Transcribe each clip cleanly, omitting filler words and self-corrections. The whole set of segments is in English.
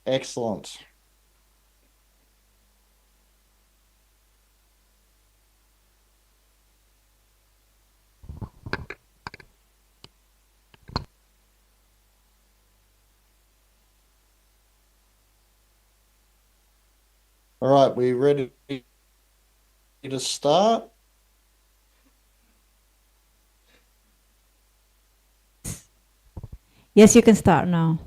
Excellent. All right, we ready to start? Yes, you can start now.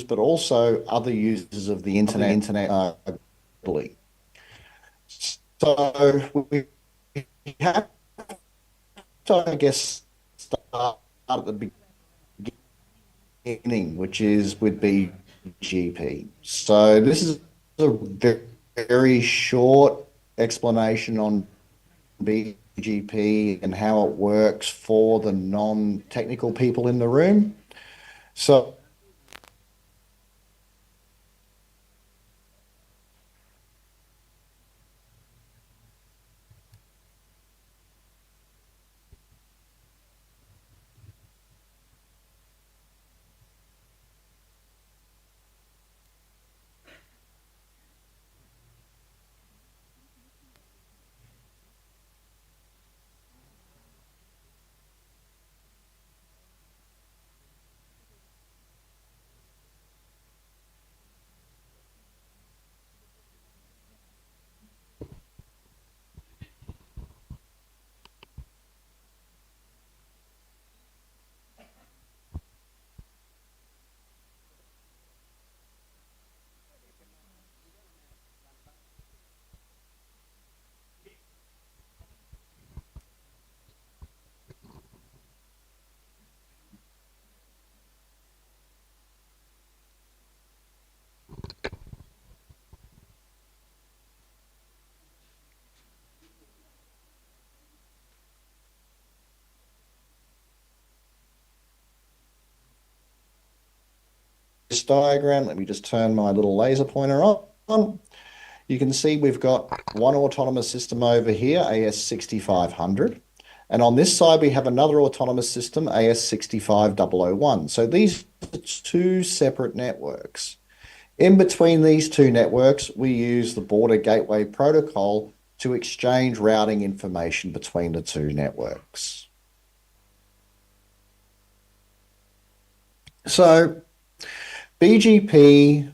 But also other users of the internet globally. So we have to, I guess, start at the beginning, which is with BGP. So this is a very short explanation on BGP and how it works for the non-technical people in the room. So this diagram, let me just turn my little laser pointer on. You can see we've got one autonomous system over here, AS6500. And on this side, we have another autonomous system, AS65001. So these are two separate networks. In between these two networks, we use the Border Gateway Protocol to exchange routing information between the two networks. So BGP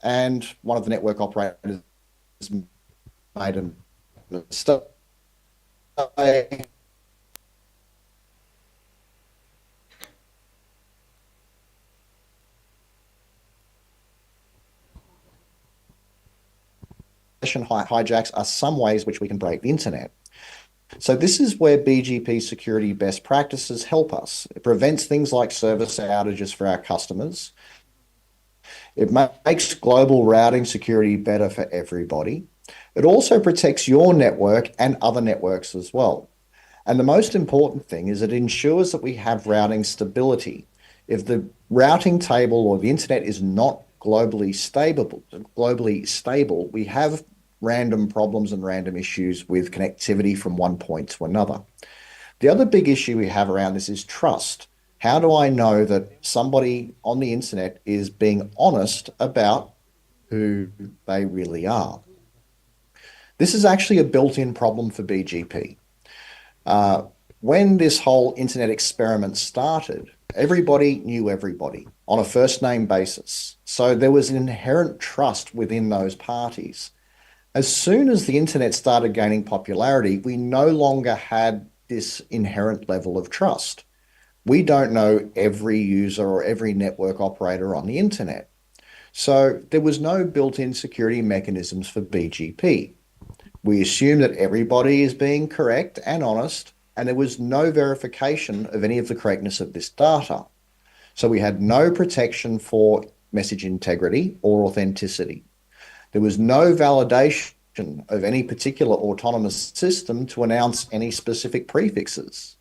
and one of the network operators made a mistake. Hijacks are some ways which we can break the internet. So this is where BGP security best practices help us. It prevents things like service outages for our customers. It makes global routing security better for everybody. It also protects your network and other networks as well. And the most important thing is it ensures that we have routing stability. If the routing table or the internet is not globally stable, we have random problems and random issues with connectivity from one point to another. The other big issue we have around this is trust. How do I know that somebody on the internet is being honest about who they really are? This is actually a built-in problem for BGP. When this whole internet experiment started, Everybody knew everybody on a first name basis. So there was an inherent trust within those parties. As soon as the internet started gaining popularity, we no longer had this inherent level of trust. We don't know every user or every network operator on the internet. So there was no built-in security mechanisms for BGP. We assume that everybody is being correct and honest, and there was no verification of any of the correctness of this data. So we had no protection for message integrity or authenticity. There was no validation of any particular autonomous system to announce any specific prefixes.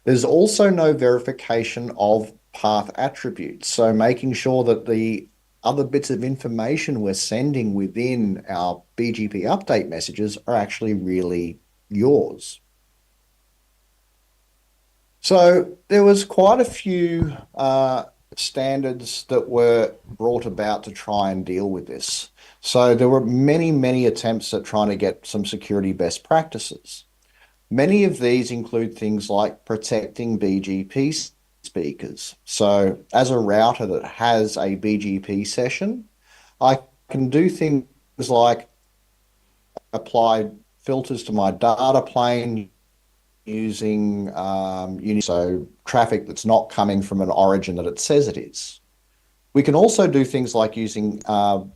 There's also no verification of path attributes, so making sure that the other bits of information we're sending within our BGP update messages are actually really yours. So there was quite a few standards that were brought about to try and deal with this. So there were many, many attempts at trying to get some security best practices. Many of these include things like protecting BGP speakers. So as a router that has a BGP session, I can do things like apply filters to my data plane using so traffic that's not coming from an origin that it says it is. We can also do things like using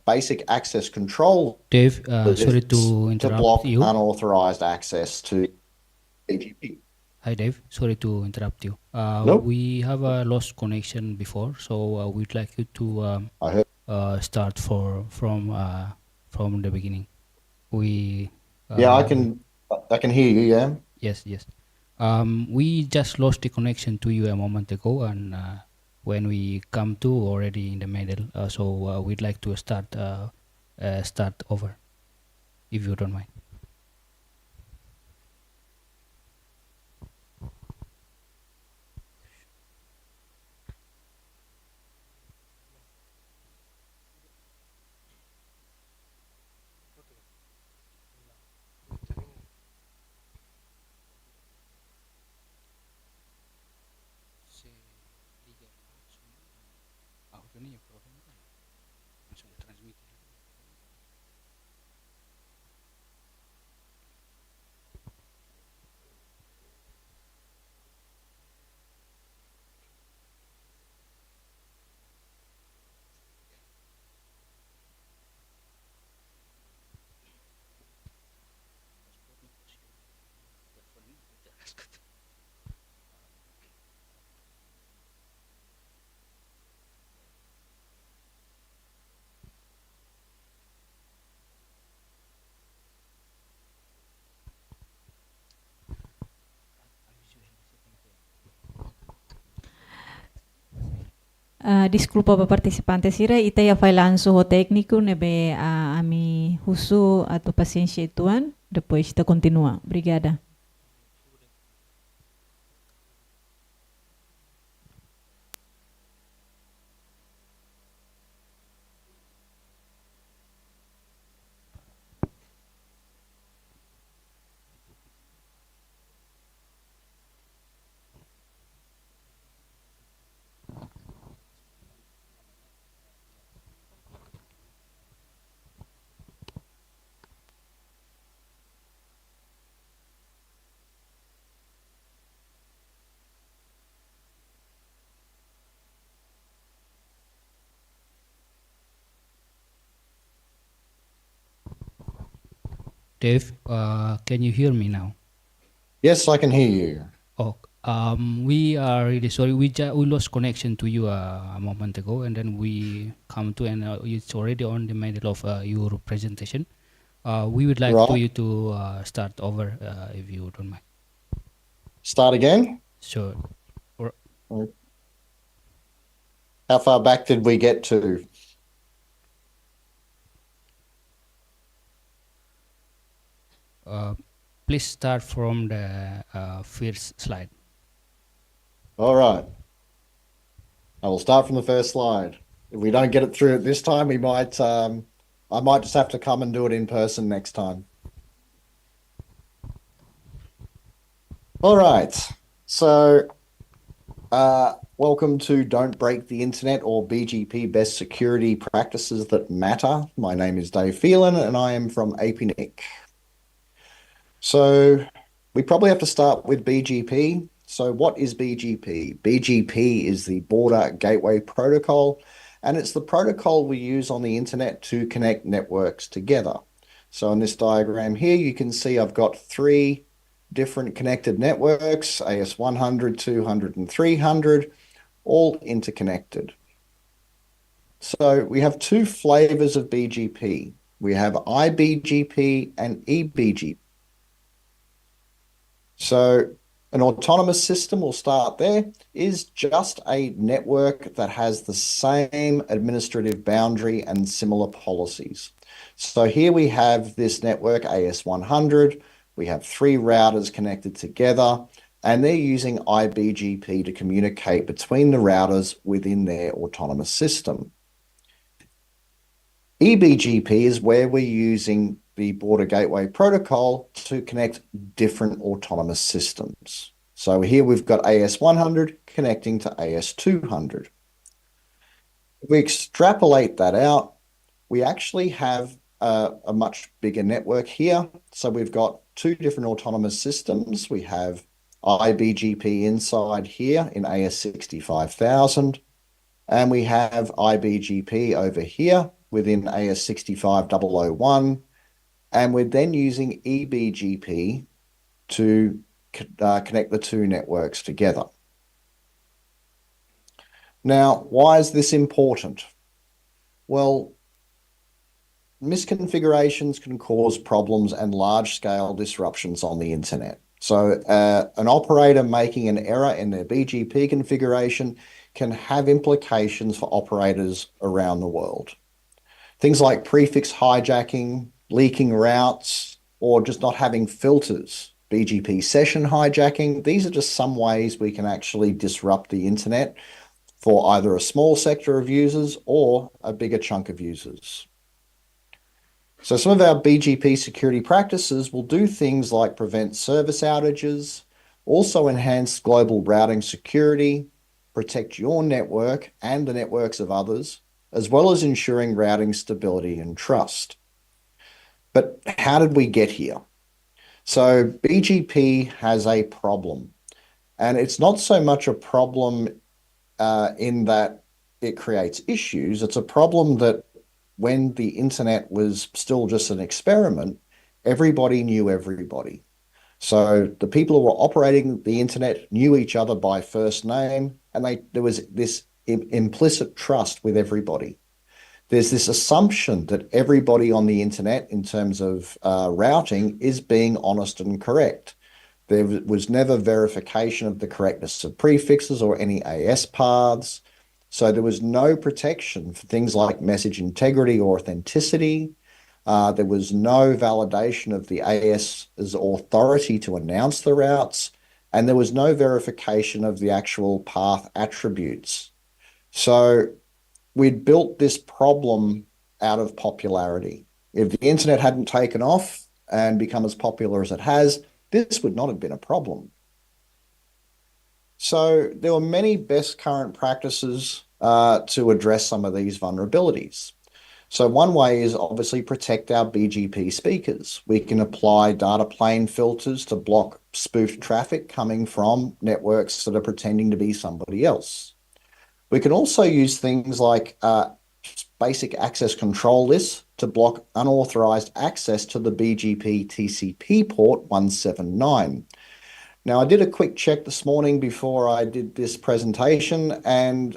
basic access control Dave, sorry to to interrupt block you. unauthorized access to BGP. Hi, Dave. Sorry to interrupt you. Nope, We have a lost connection before, so we'd like you to I heard. start from the beginning. We Yeah, I uh, can. I can hear you. Yeah. yes, yes. We just lost the connection to you a moment ago, and when we come to already in the middle, so we'd like to start over, if you don't mind. Disculpa pa participante sira, ita ya failan suho técnico nebe ami husu atau paciência ituan, depois kita continua. Obrigada. Dave, can you hear me now? Yes, I can hear you. Oh, we are really sorry. We lost connection to you a moment ago, and then we come to, and it's already on the middle of your presentation. We would like Right. you to start over, if you don't mind. Start again. Sure. How far back did we get to? Please start from the first slide. All right. I will start from the first slide. If we don't get it through it this time, we might. I might just have to come and do it in person next time. All right. So Welcome to Don't Break the Internet, or BGP Best Security Practices That Matter. My name is Dave Phelan and I am from APNIC. So we probably have to start with BGP. So what is BGP? BGP is the Border Gateway Protocol, and it's the protocol we use on the internet to connect networks together. So in this diagram here, you can see I've got three different connected networks, AS100, 200, and 300, all interconnected. So we have two flavors of BGP. We have IBGP and EBGP. So an autonomous system, we'll start there, is just a network that has the same administrative boundary and similar policies. So here we have this network AS100. We have three routers connected together, and they're using IBGP to communicate between the routers within their autonomous system. EBGP is where we're using the Border Gateway Protocol to connect different autonomous systems. So here we've got AS100 connecting to AS200. If we extrapolate that out, we actually have a much bigger network here. So we've got two different autonomous systems. We have IBGP inside here in AS65000, and we have IBGP over here within AS65001, and we're then using EBGP to connect the two networks together. Now, why is this important? Well, misconfigurations can cause problems and large-scale disruptions on the internet. So an operator making an error in their BGP configuration can have implications for operators around the world. Things like prefix hijacking, leaking routes, or just not having filters, BGP session hijacking. These are just some ways we can actually disrupt the internet for either a small sector of users or a bigger chunk of users. So some of our BGP security practices will do things like prevent service outages, also enhance global routing security, protect your network and the networks of others, as well as ensuring routing stability and trust. But how did we get here? So BGP has a problem, and it's not so much a problem in that it creates issues. It's a problem that when the internet was still just an experiment, everybody knew everybody. So the people who were operating the internet knew each other by first name, and there was this implicit trust with everybody. There's this assumption that everybody on the internet, in terms of routing, is being honest and correct. There was never verification of the correctness of prefixes or any AS paths. So there was no protection for things like message integrity or authenticity. There was no validation of the AS's authority to announce the routes, and there was no verification of the actual path attributes. So we'd built this problem out of popularity. If the internet hadn't taken off and become as popular as it has, this would not have been a problem. So there were many best current practices to address some of these vulnerabilities. So one way is obviously protect our BGP speakers. We can apply data plane filters to block spoofed traffic coming from networks that are pretending to be somebody else. We can also use things like basic access control lists to block unauthorized access to the BGP TCP port 179. Now, I did a quick check this morning before I did this presentation, and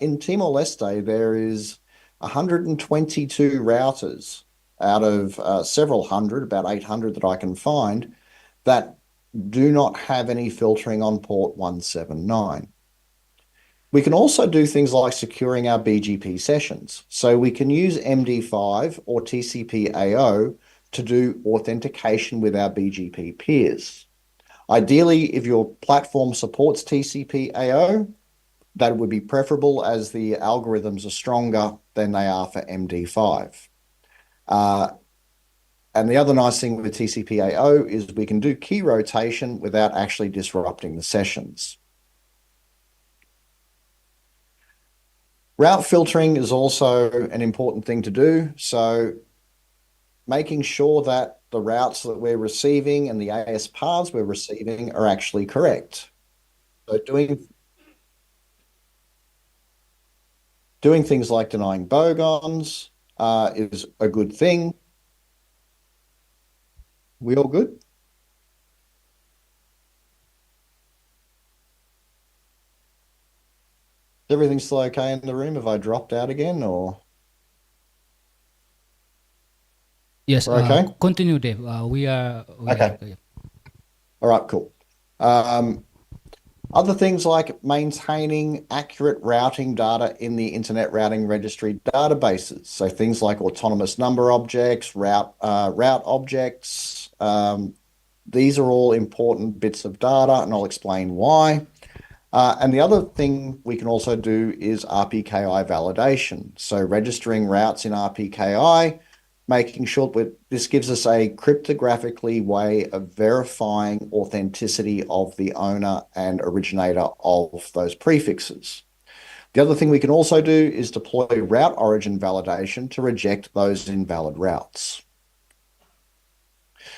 in Timor-Leste, there is 122 routers out of several hundred, about 800 that I can find, that do not have any filtering on port 179. We can also do things like securing our BGP sessions. So we can use MD5 or TCP/AO to do authentication with our BGP peers. Ideally, if your platform supports TCP/AO, that would be preferable as the algorithms are stronger than they are for MD5. And the other nice thing with TCP/AO is we can do key rotation without actually disrupting the sessions. Route filtering is also an important thing to do. So making sure that the routes that we're receiving and the AS paths we're receiving are actually correct. So doing things like denying bogons is a good thing. We all good? Everything still okay in the room? Have I dropped out again or Yes, we're okay? continue, Dave. We are. Okay. Yeah. All right, cool. Other things like maintaining accurate routing data in the Internet Routing Registry databases. So things like autonomous number objects, route objects. These are all important bits of data, and I'll explain why. And the other thing we can also do is RPKI validation. So registering routes in RPKI, making sure that this gives us a cryptographically way of verifying authenticity of the owner and originator of those prefixes. The other thing we can also do is deploy route origin validation to reject those invalid routes.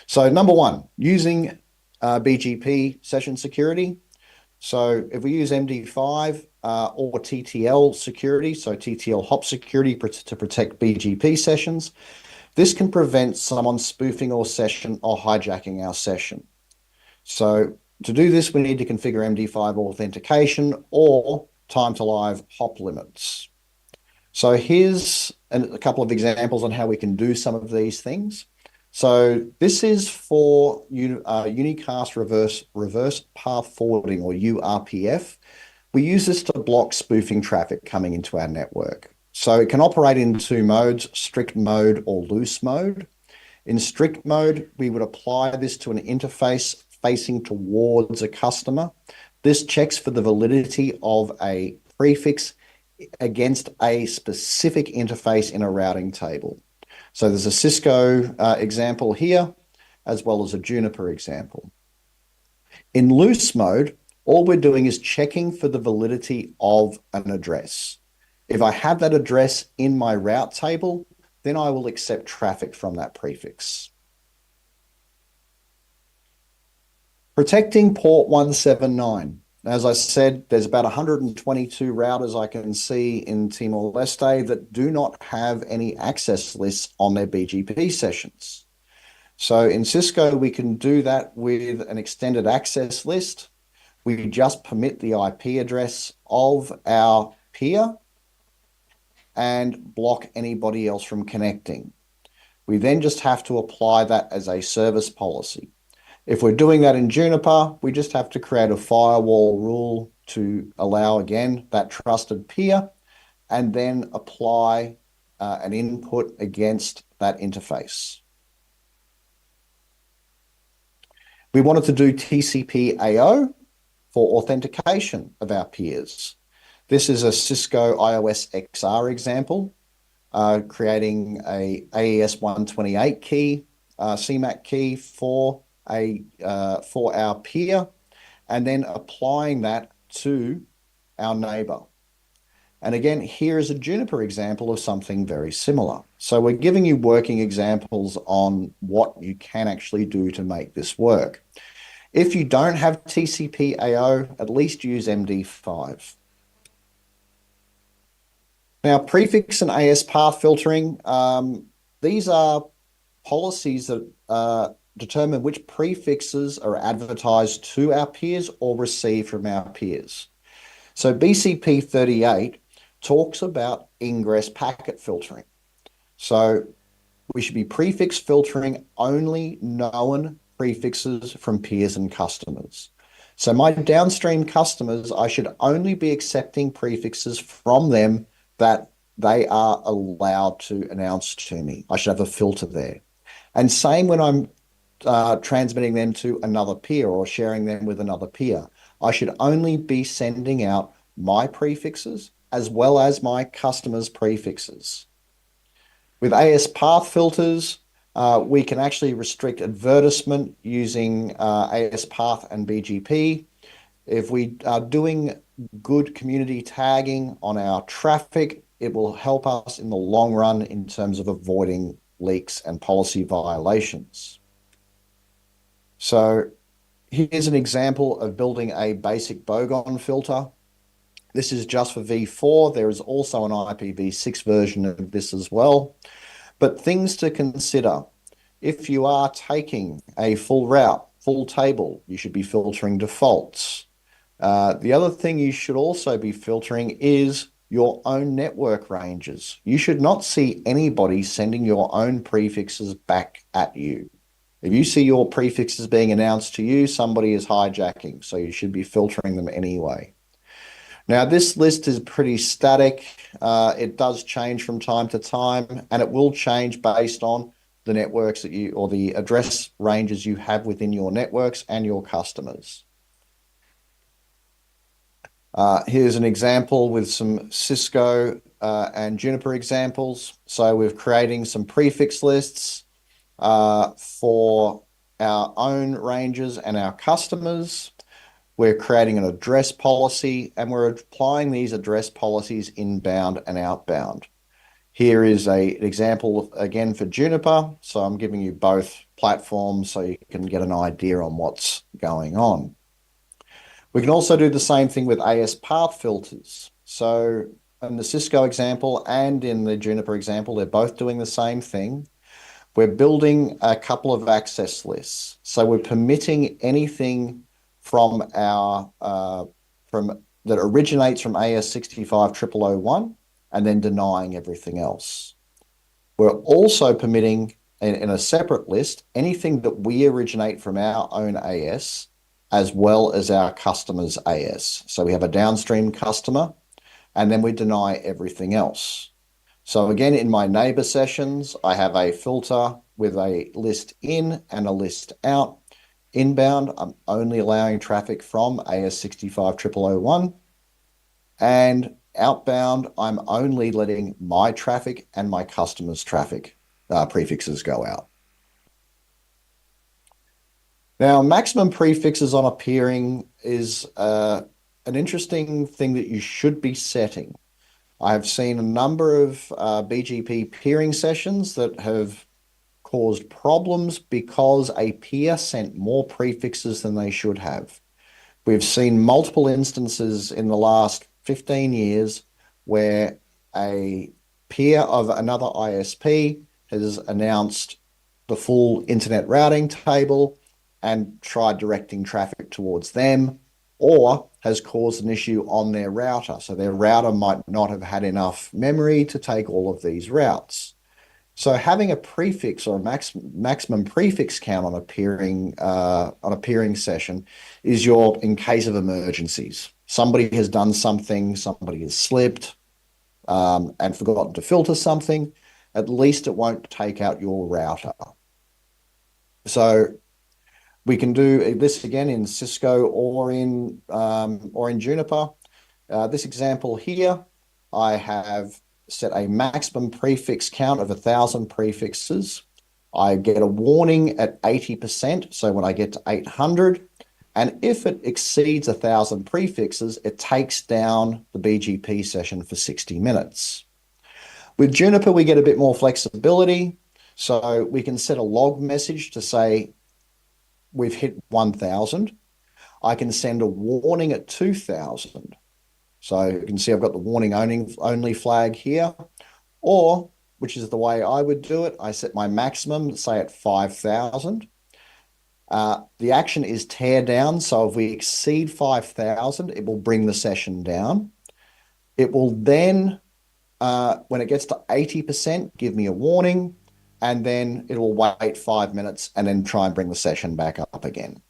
So number one, using BGP session security. So if we use MD5 or TTL security, so TTL hop security to protect BGP sessions, this can prevent someone spoofing our session or hijacking our session. So to do this, we need to configure MD5 authentication or time to live hop limits. So here's a couple of examples on how we can do some of these things. So this is for unicast reverse path forwarding, or URPF. We use this to block spoofing traffic coming into our network. So it can operate in two modes, strict mode or loose mode. In strict mode, we would apply this to an interface facing towards a customer. This checks for the validity of a prefix against a specific interface in a routing table. So there's a Cisco example here, as well as a Juniper example. In loose mode, all we're doing is checking for the validity of an address. If I have that address in my route table, then I will accept traffic from that prefix. Protecting port 179. As I said, there's about 122 routers I can see in Timor-Leste that do not have any access lists on their BGP sessions. So in Cisco, we can do that with an extended access list. We just permit the IP address of our peer and block anybody else from connecting. We then just have to apply that as a service policy. If we're doing that in Juniper, we just have to create a firewall rule to allow, again, that trusted peer, and then apply an input against that interface. We wanted to do TCP/AO for authentication of our peers. This is a Cisco IOS XR example, creating a AES 128 key, CMAC key for our peer, and then applying that to our neighbor. And again, here is a Juniper example of something very similar. So we're giving you working examples on what you can actually do to make this work. If you don't have TCP/AO, at least use MD5. Now, prefix and AS path filtering, these are policies that determine which prefixes are advertised to our peers or received from our peers. So BCP 38 talks about ingress packet filtering. So we should be prefix filtering only known prefixes from peers and customers. So my downstream customers, I should only be accepting prefixes from them that they are allowed to announce to me. I should have a filter there. And same when I'm transmitting them to another peer or sharing them with another peer. I should only be sending out my prefixes as well as my customers' prefixes. With AS path filters, we can actually restrict advertisement using AS path and BGP. If we are doing good community tagging on our traffic, it will help us in the long run in terms of avoiding leaks and policy violations. So here's an example of building a basic bogon filter. This is just for V4. There is also an IPv6 version of this as well. But things to consider. If you are taking a full route, full table, you should be filtering defaults. The other thing you should also be filtering is your own network ranges. You should not see anybody sending your own prefixes back at you. If you see your prefixes being announced to you, somebody is hijacking, so you should be filtering them anyway. Now, this list is pretty static. It does change from time to time, and it will change based on the networks that you, or the address ranges you have within your networks and your customers. Here's an example with some Cisco and Juniper examples. So we're creating some prefix lists for our own ranges and our customers. We're creating an address policy, and we're applying these address policies inbound and outbound. Here is an example again for Juniper. So I'm giving you both platforms so you can get an idea on what's going on. We can also do the same thing with AS path filters. So in the Cisco example and in the Juniper example, they're both doing the same thing. We're building a couple of access lists. So we're permitting anything from our that originates from AS65001 and then denying everything else. We're also permitting in a separate list anything that we originate from our own AS as well as our customer's AS. So we have a downstream customer, and then we deny everything else. So again, in my neighbor sessions, I have a filter with a list in and a list out. Inbound, I'm only allowing traffic from AS65001, and outbound, I'm only letting my traffic and my customer's traffic prefixes go out. Now, maximum prefixes on a peering is an interesting thing that you should be setting. I have seen a number of BGP peering sessions that have caused problems because a peer sent more prefixes than they should have. We've seen multiple instances in the last 15 years where a peer of another ISP has announced the full internet routing table and tried directing traffic towards them, or has caused an issue on their router. So their router might not have had enough memory to take all of these routes. So having a prefix or a maximum prefix count on a peering session is your in case of emergencies. Somebody has done something, somebody has slipped and forgotten to filter something, at least it won't take out your router. So we can do this again in Cisco or in Juniper. This example here, I have set a maximum prefix count of 1,000 prefixes. I get a warning at 80%, so when I get to 800, and if it exceeds 1,000 prefixes, it takes down the BGP session for 60 minutes. With Juniper, we get a bit more flexibility, so we can set a log message to say, we've hit 1,000. I can send a warning at 2,000. So you can see I've got the warning only flag here. Or, which is the way I would do it, I set my maximum, say at 5,000. The action is tear down. So if we exceed 5,000, it will bring the session down. It will then, when it gets to 80%, give me a warning. And then it will wait 5 minutes and then try and bring the session back up again.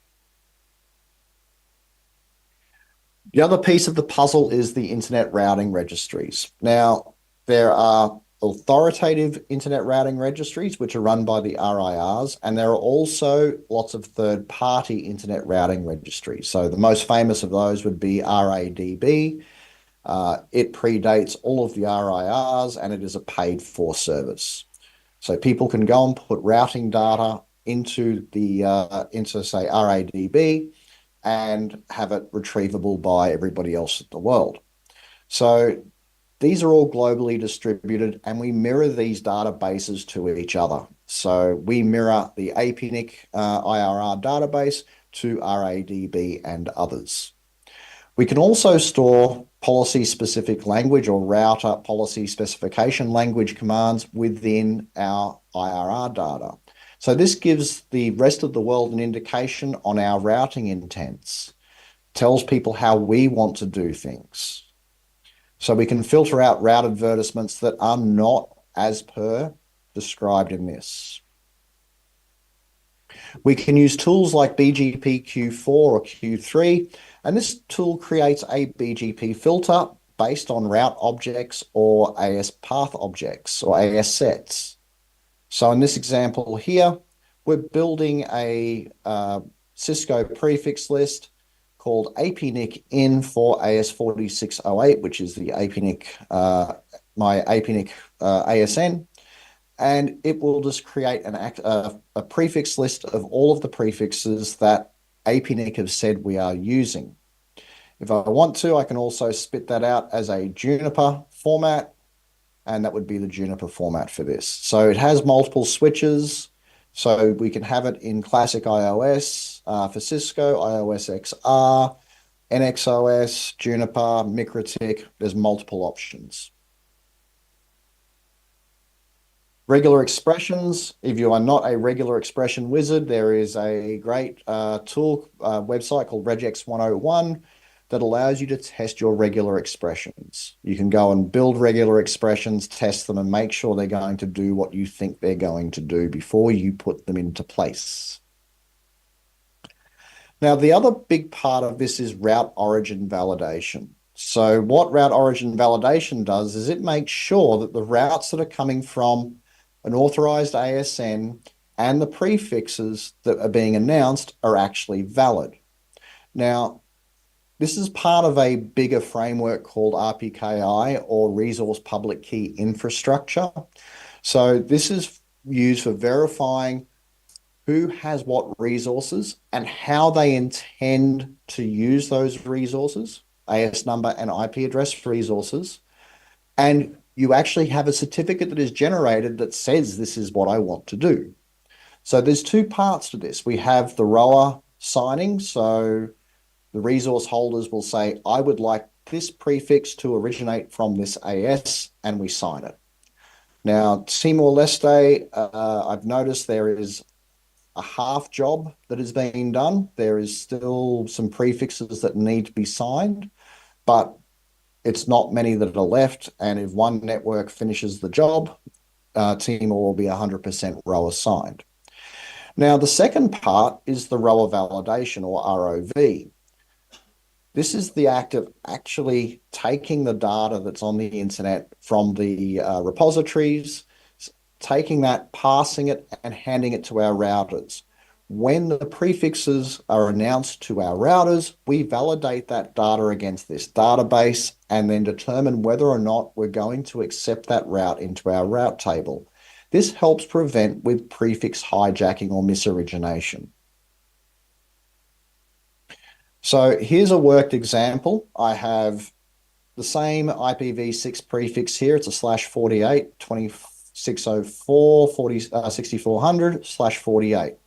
The other piece of the puzzle is the internet routing registries. Now, there are authoritative internet routing registries, which are run by the RIRs, and there are also lots of third-party internet routing registries. So the most famous of those would be RADB. It predates all of the RIRs, and it is a paid-for service. So people can go and put routing data into say RADB, and have it retrievable by everybody else in the world. So these are all globally distributed, and we mirror these databases to each other. So we mirror the APNIC IRR database to RADB and others. We can also store policy-specific language or router policy specification language commands within our IRR data. So this gives the rest of the world an indication on our routing intents, tells people how we want to do things. So we can filter out route advertisements that are not as per described in this. We can use tools like BGP Q4 or Q3, and this tool creates a BGP filter based on route objects or AS path objects or AS sets. So in this example here, we're building a Cisco prefix list called APNIC in for AS4608, which is the APNIC, my APNIC ASN. And it will just create a prefix list of all of the prefixes that APNIC have said we are using. If I want to, I can also spit that out as a Juniper format, and that would be the Juniper format for this. So it has multiple switches, so we can have it in classic iOS for Cisco, iOS XR, NXOS, Juniper, MikroTik. There's multiple options. Regular expressions. If you are not a regular expression wizard, there is a great tool website called Regex 101 that allows you to test your regular expressions. You can go and build regular expressions, test them, and make sure they're going to do what you think they're going to do before you put them into place. Now, the other big part of this is route origin validation. So what route origin validation does is it makes sure that the routes that are coming from an authorized ASN and the prefixes that are being announced are actually valid. Now, this is part of a bigger framework called RPKI, or Resource Public Key Infrastructure. So this is used for verifying who has what resources and how they intend to use those resources, AS number and IP address resources. And you actually have a certificate that is generated that says this is what I want to do. So there's two parts to this. We have the ROA signing. So the resource holders will say, I would like this prefix to originate from this AS, and we sign it. Now, Timor-Leste, I've noticed there is a half job that is being done. There is still some prefixes that need to be signed, but it's not many that are left. And if one network finishes the job, Timor will be 100% ROA signed. Now, the second part is the ROA validation, or ROV. This is the act of actually taking the data that's on the internet from the repositories, taking that, passing it, and handing it to our routers. When the prefixes are announced to our routers, we validate that data against this database and then determine whether or not we're going to accept that route into our route table. This helps prevent with prefix hijacking or misorigination. So here's a worked example. I have the same IPv6 prefix here. It's a /48, 2604, 6400 /48.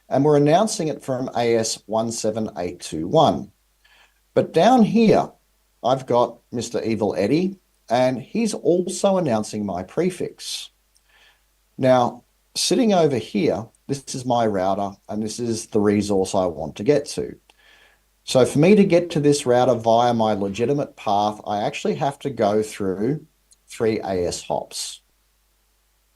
And we're announcing it from AS 17821. But down here, I've got Mr. Evil Eddie, and he's also announcing my prefix. Now, sitting over here, this is my router, and this is the resource I want to get to. So for me to get to this router via my legitimate path, I actually have to go through 3 AS hops.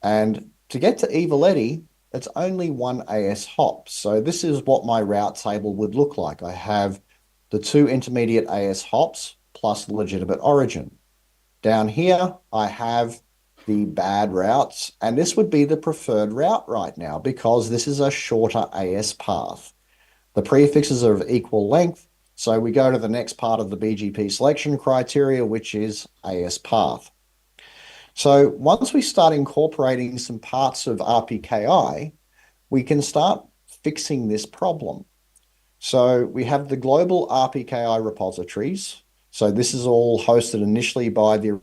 And to get to Evil Eddie, it's only 1 AS hop. So this is what my route table would look like. I have the 2 intermediate AS hops plus legitimate origin. Down here, I have the bad routes, and this would be the preferred route right now because this is a shorter AS path. The prefixes are of equal length, so we go to the next part of the BGP selection criteria, which is AS path. So once we start incorporating some parts of RPKI, we can start fixing this problem. So we have the global RPKI repositories. So this is all hosted initially by the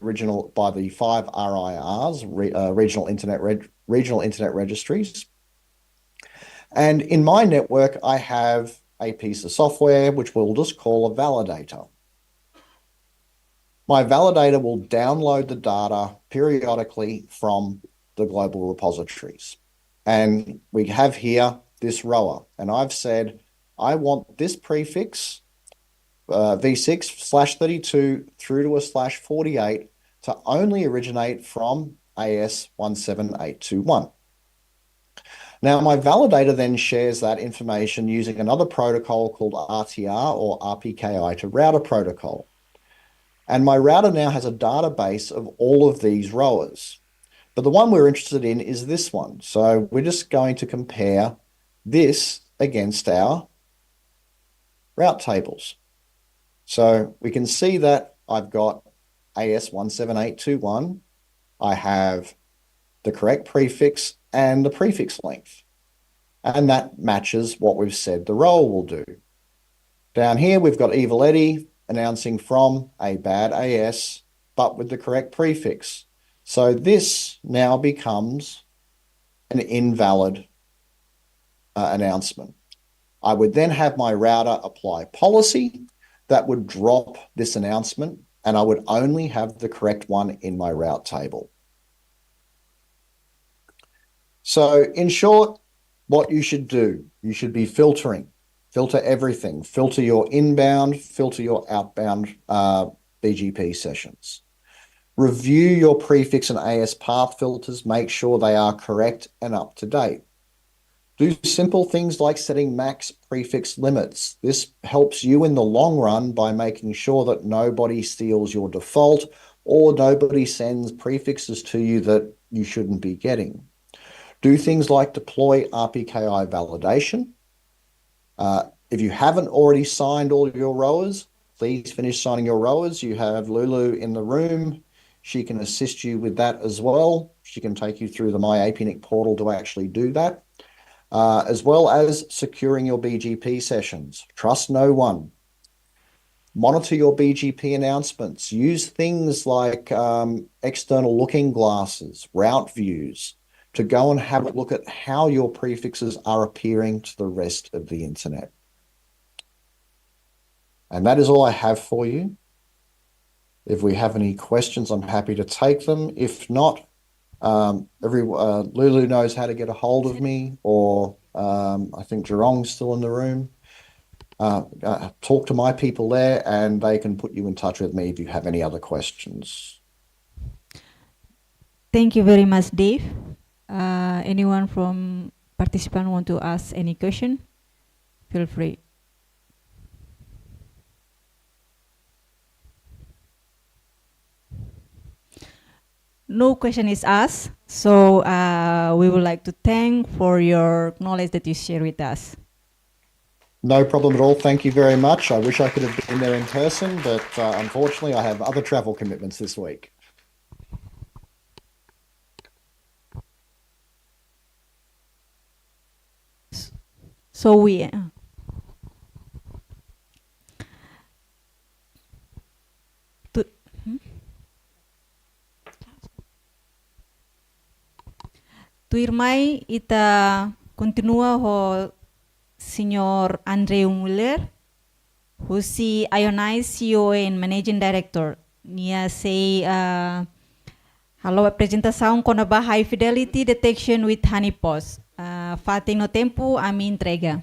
five RIRs, regional internet registries. And in my network, I have a piece of software which we'll just call a validator. My validator will download the data periodically from the global repositories. And we have here this rower. And I've said, I want this prefix, v6/32 through to a /48 to only originate from AS17821. Now, my validator then shares that information using another protocol called RTR or RPKI to router protocol. And my router now has a database of all of these rowers. But the one we're interested in is this one. So we're just going to compare this against our route tables. So we can see that I've got AS17821. I have the correct prefix and the prefix length. And that matches what we've said the rower will do. Down here, we've got Evil Eddie announcing from a bad AS, but with the correct prefix. So this now becomes an invalid announcement. I would then have my router apply policy that would drop this announcement, and I would only have the correct one in my route table. So in short, what you should do, you should be filtering. Filter everything. Filter your inbound, filter your outbound BGP sessions. Review your prefix and AS path filters. Make sure they are correct and up to date. Do simple things like setting max prefix limits. This helps you in the long run by making sure that nobody steals your default or nobody sends prefixes to you that you shouldn't be getting. Do things like deploy RPKI validation. If you haven't already signed all your rowers, please finish signing your rowers. You have Lulu in the room. She can assist you with that as well. She can take you through the MyAPNIC portal to actually do that, as well as securing your BGP sessions. Trust no one. Monitor your BGP announcements. Use things like external looking glasses, route views, to go and have a look at how your prefixes are appearing to the rest of the internet. And that is all I have for you. If we have any questions, I'm happy to take them. If not, Lulu knows how to get a hold of me, or I think Jerong's still in the room. Talk to my people there and they can put you in touch with me if you have any other questions. Thank you very much, Dave. Anyone from participant want to ask any question? Feel free. No question is asked, so we would like to thank for your knowledge that you share with us. No problem at all. Thank you very much. I wish I could have been there in person, but unfortunately I have other travel commitments this week. So we Tuirmai ita continua ho Signor Andreu Muller, who's the Ionized CEO and Managing Director. Nia say halo apresentação com a high fidelity detection with honeypots. Fatem no tempo a minha entrega.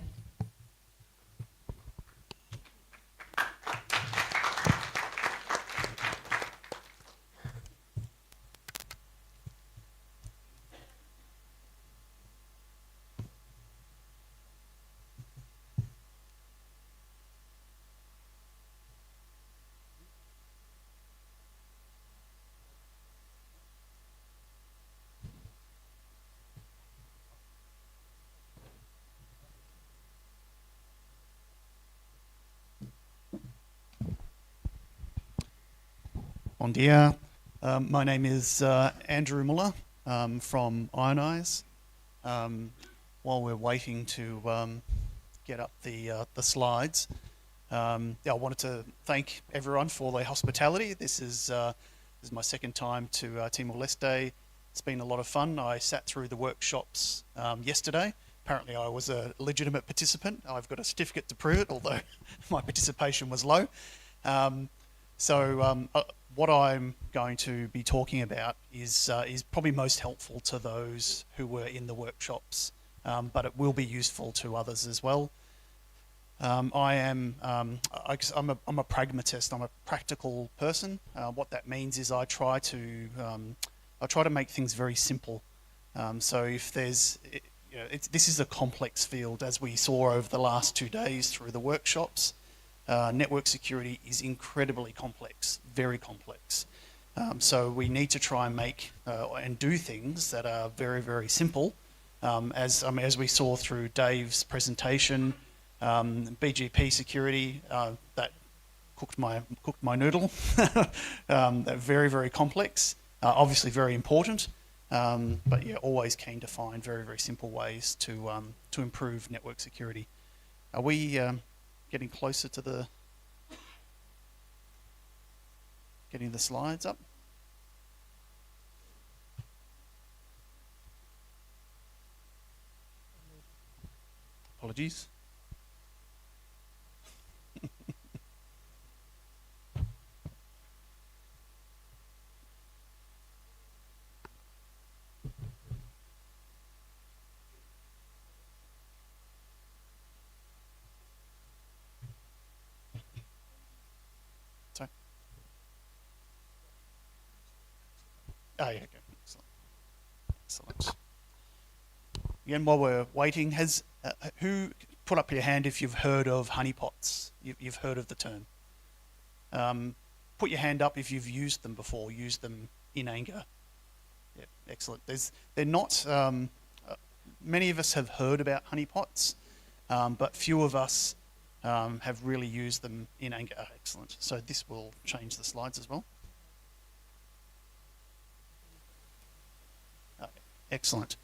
Bon dia. My name is Andrew Muller from Ionize. While we're waiting to get up the slides. Yeah, I wanted to thank everyone for their hospitality. This is my second time to Timor-Leste. It's been a lot of fun. I sat through the workshops yesterday. Apparently I was a legitimate participant. I've got a certificate to prove it, although my participation was low. What I'm going to be talking about is probably most helpful to those who were in the workshops, but it will be useful to others as well. I'm a pragmatist. I'm a practical person. What that means is I try to make things very simple. So if there's, this is a complex field, as we saw over the last 2 days through the workshops. Network security is incredibly complex, very complex. So we need to try and make and do things that are very, very simple. As we saw through Dave's presentation, BGP security, that cooked my noodle. Very, very complex, obviously very important, but yeah, always keen to find very, very simple ways to improve network security. Are we getting closer to getting the slides up? Apologies. Sorry. Oh, yeah, okay. Excellent. Again, while we're waiting, who put up your hand if you've heard of honeypots? You've heard of the term. Put your hand up if you've used them before, used them in anger. Yeah, excellent. They're not, many of us have heard about honeypots, but few of us have really used them in anger. Excellent. So this will change the slides as well. Excellent.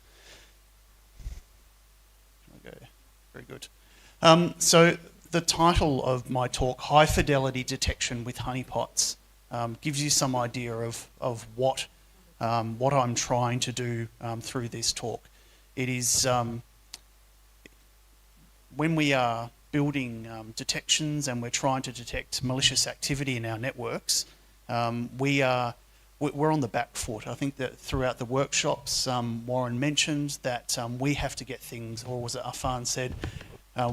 Okay, very good. So the title of my talk, High Fidelity Detection with Honeypots, gives you some idea of what I'm trying to do through this talk. It is when we are building detections and we're trying to detect malicious activity in our networks, we're on the back foot. I think that throughout the workshops, Warren mentioned that we have to get things, or was it Afan said,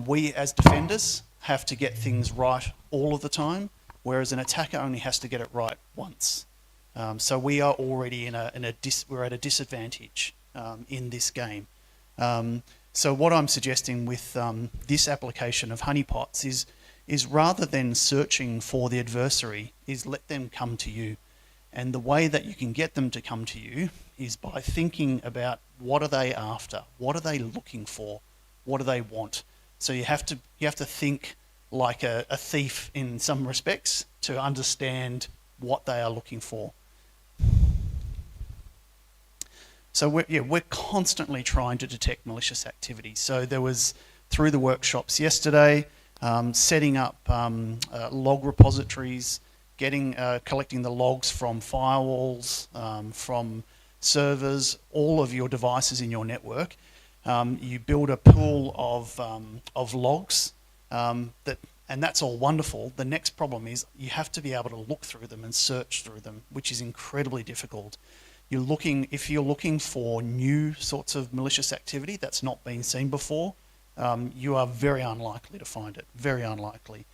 we as defenders have to get things right all of the time, whereas an attacker only has to get it right once. So we are already we're at a disadvantage in this game. So what I'm suggesting with this application of honeypots is rather than searching for the adversary, is let them come to you. And the way that you can get them to come to you is by thinking about what are they after, what are they looking for, what do they want. So you have to think like a thief in some respects to understand what they are looking for. So we're constantly trying to detect malicious activity. So there was, through the workshops yesterday, setting up log repositories, collecting the logs from firewalls, from servers, all of your devices in your network. You build a pool of logs, and that's all wonderful. The next problem is you have to be able to look through them and search through them, which is incredibly difficult. If you're looking for new sorts of malicious activity that's not been seen before, you are very unlikely to find it, very unlikely.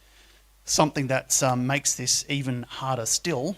Something that makes this even harder still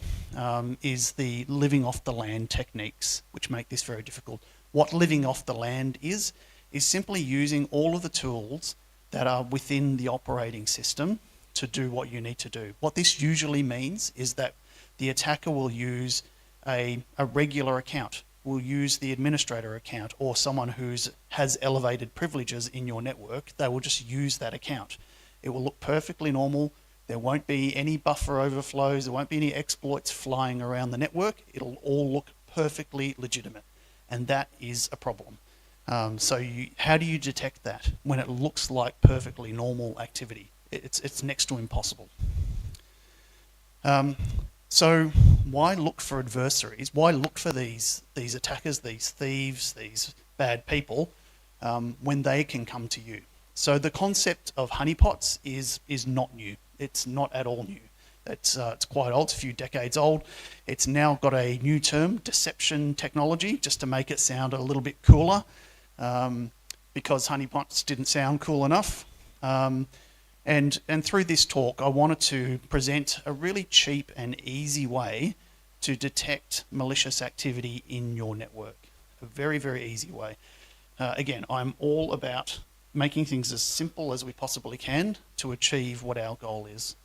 is the living off the land techniques, which make this very difficult. What living off the land is simply using all of the tools that are within the operating system to do what you need to do. What this usually means is that the attacker will use a regular account, will use the administrator account, or someone who has elevated privileges in your network. They will just use that account. It will look perfectly normal. There won't be any buffer overflows. There won't be any exploits flying around the network. It'll all look perfectly legitimate. And that is a problem. How do you detect that when it looks like perfectly normal activity? It's next to impossible. So why look for adversaries? Why look for these attackers, these thieves, these bad people, when they can come to you? So the concept of honeypots is not new. It's not at all new. It's quite old. It's a few decades old. It's now got a new term, deception technology, just to make it sound a little bit cooler, because honeypots didn't sound cool enough. And through this talk, I wanted to present a really cheap and easy way to detect malicious activity in your network. A very, very easy way. Again, I'm all about making things as simple as we possibly can to achieve what our goal is.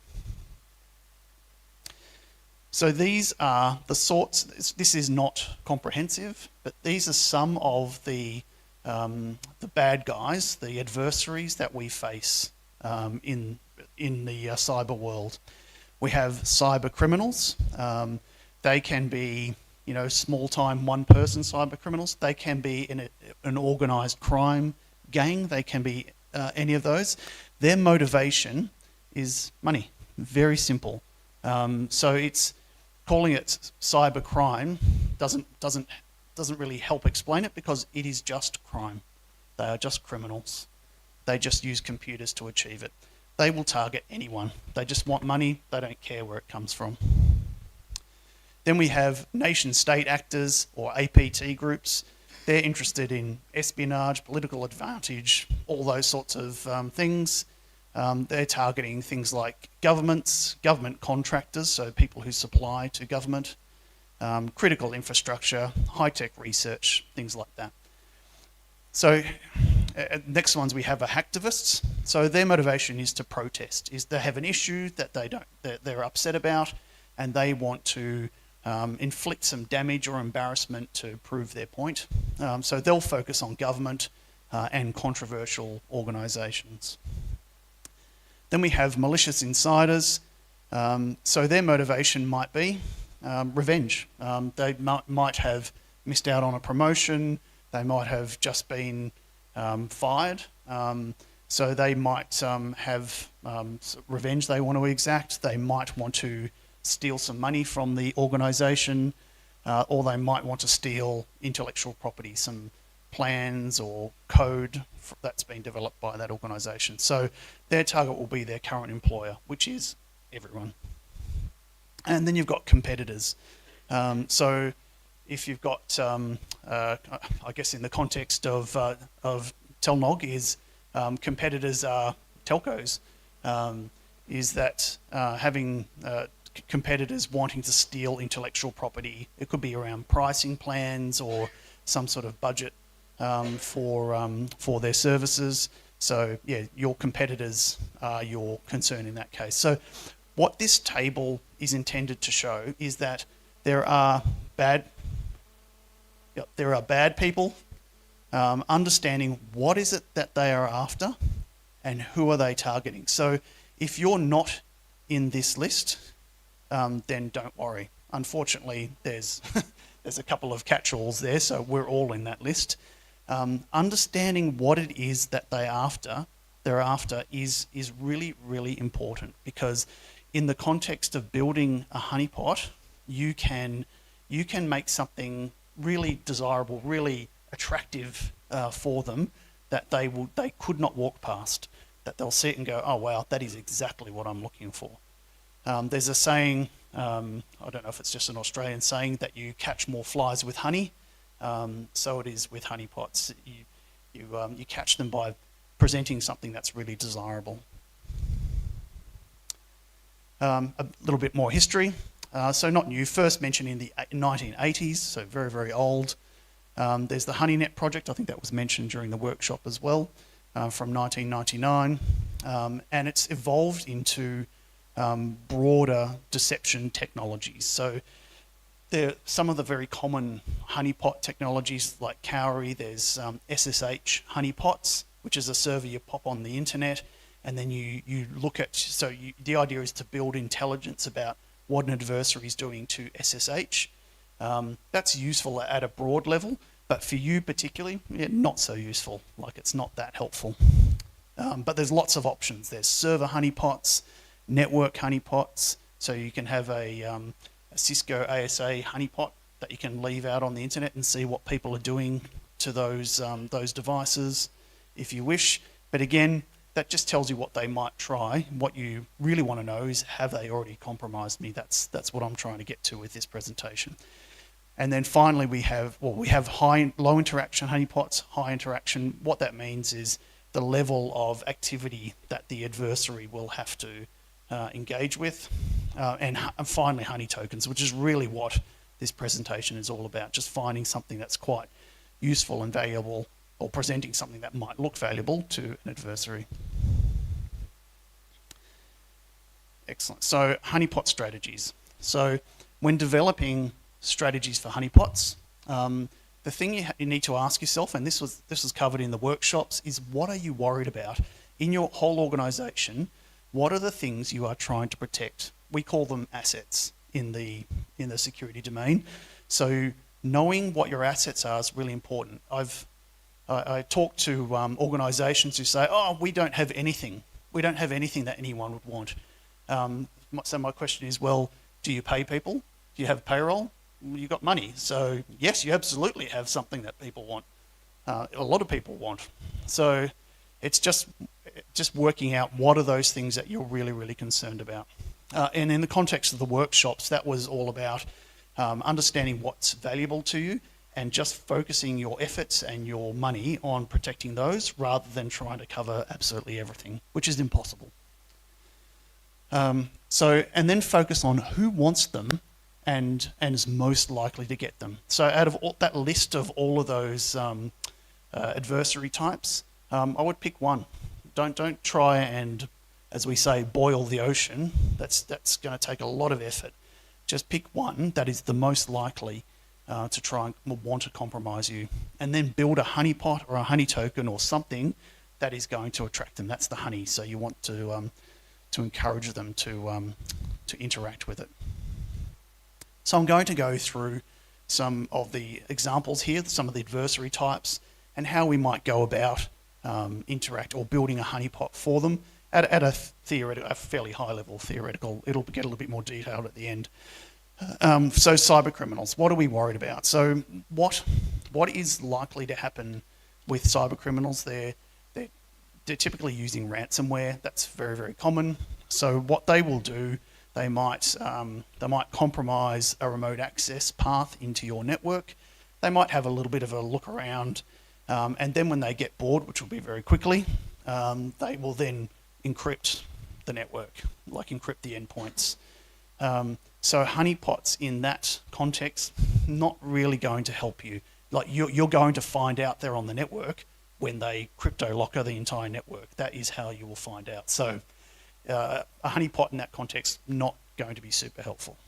So these are the sorts, this is not comprehensive, but these are some of the bad guys, the adversaries that we face in the cyber world. We have cyber criminals. They can be, small-time one-person cyber criminals. They can be in an organised crime gang. They can be any of those. Their motivation is money. Very simple. So it's calling it cyber crime doesn't really help explain it, because it is just crime. They are just criminals. They just use computers to achieve it. They will target anyone. They just want money. They don't care where it comes from. Then we have nation-state actors, or APT groups. They're interested in espionage, political advantage, all those sorts of things. They're targeting things like governments, government contractors, so people who supply to government, critical infrastructure, high-tech research, things like that. So next ones we have are hacktivists. So their motivation is to protest, is they have an issue that they're upset about, and they want to inflict some damage or embarrassment to prove their point. So they'll focus on government and controversial organisations. Then we have malicious insiders. So their motivation might be revenge. They might have missed out on a promotion. They might have just been fired. So they might have revenge they want to exact. They might want to steal some money from the organisation, or they might want to steal intellectual property, some plans or code that's been developed by that organisation. So their target will be their current employer, which is everyone. And then you've got competitors. So if you've got, I guess in the context of TLNOG is competitors are telcos, is that having competitors wanting to steal intellectual property. It could be around pricing plans or some sort of budget for their services. So yeah, your competitors are your concern in that case. So what this table is intended to show is that there are bad people, understanding what is it that they are after and who are they targeting. So if you're not in this list, then don't worry. Unfortunately, there's a couple of catch-alls there, so we're all in that list. Understanding what it is that they're after is really, really important, because in the context of building a honeypot, you can make something really desirable, really attractive for them, that they could not walk past, that they'll see it and go, oh wow, that is exactly what I'm looking for. There's a saying, I don't know if it's just an Australian saying, that you catch more flies with honey. So it is with honeypots. You catch them by presenting something that's really desirable. A little bit more history. So not new, first mentioned in the 1980s, so very, very old. There's the HoneyNet project, I think that was mentioned during the workshop as well, from 1999. And it's evolved into broader deception technologies. So there are some of the very common honeypot technologies like Cowrie. There's SSH honeypots, which is a server you pop on the internet, and then you look at, the idea is to build intelligence about what an adversary is doing to SSH. That's useful at a broad level, But for you particularly, not so useful. Like, it's not that helpful. But there's lots of options. There's server honeypots, network honeypots. So you can have a Cisco ASA honeypot that you can leave out on the internet and see what people are doing to those devices if you wish. But again, that just tells you what they might try. What you really want to know is, have they already compromised me? That's what I'm trying to get to with this presentation. And then finally we have low interaction honeypots. High interaction, what that means is the level of activity that the adversary will have to engage with. And finally honey tokens, which is really what this presentation is all about, just finding something that's quite useful and valuable, or presenting something that might look valuable to an adversary. Excellent. So honeypot strategies. So when developing strategies for honeypots, the thing you need to ask yourself, and this was covered in the workshops, is what are you worried about in your whole organisation? What are the things you are trying to protect? We call them assets in the security domain. So knowing what your assets are is really important. I talk to organisations who say, "Oh, we don't have anything. We don't have anything that anyone would want." So my question is, well, do you pay people? Do you have payroll? You've got money. So yes, you absolutely have something that people want. A lot of people want. So it's just working out what are those things that you're really, really concerned about. And in the context of the workshops, that was all about understanding what's valuable to you and just focusing your efforts and your money on protecting those, rather than trying to cover absolutely everything, which is impossible. And then focus on who wants them and is most likely to get them. So out of that list of all of those adversary types, I would pick one. Don't try and, as we say, boil the ocean. That's going to take a lot of effort. Just pick one that is the most likely to try and want to compromise you, and then build a honeypot or a honey token or something that is going to attract them. That's the honey. So you want to encourage them to interact with it. So I'm going to go through some of the examples here, some of the adversary types, and how we might go about interact or building a honeypot for them at a fairly high level theoretical. It'll get a little bit more detailed at the end. So cyber criminals, what are we worried about? So what is likely to happen with cyber criminals? They're typically using ransomware. That's very, very common. So what they will do, they might compromise a remote access path into your network. They might have a little bit of a look around, and then when they get bored, which will be very quickly, they will then encrypt the network, like encrypt the endpoints. So honeypots in that context, not really going to help you. Like you're going to find out they're on the network when they crypto locker the entire network. That is how you will find out. So a honeypot in that context, not going to be super helpful.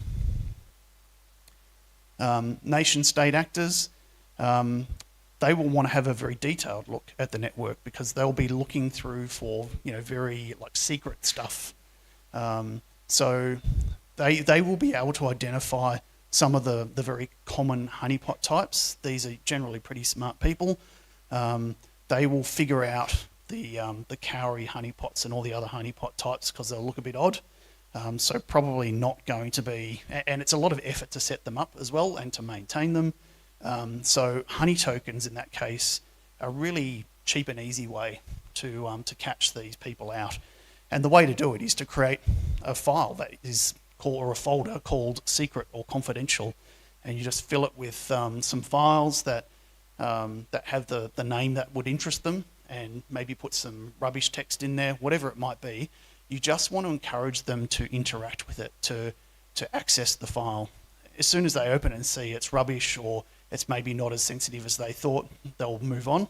Nation state actors, they will want to have a very detailed look at the network, because they'll be looking through for very secret stuff. So they will be able to identify some of the very common honeypot types. These are generally pretty smart people. They will figure out the cowrie honeypots and all the other honeypot types, because they'll look a bit odd. So probably not going to be, and it's a lot of effort to set them up as well and to maintain them. So honey tokens in that case are really cheap and easy way to catch these people out. And the way to do it is to create a file that is called, or a folder called secret or confidential, and you just fill it with some files that have the name that would interest them, and maybe put some rubbish text in there, whatever it might be. You just want to encourage them to interact with it, to access the file. As soon as they open it and see it's rubbish, or it's maybe not as sensitive as they thought, they'll move on.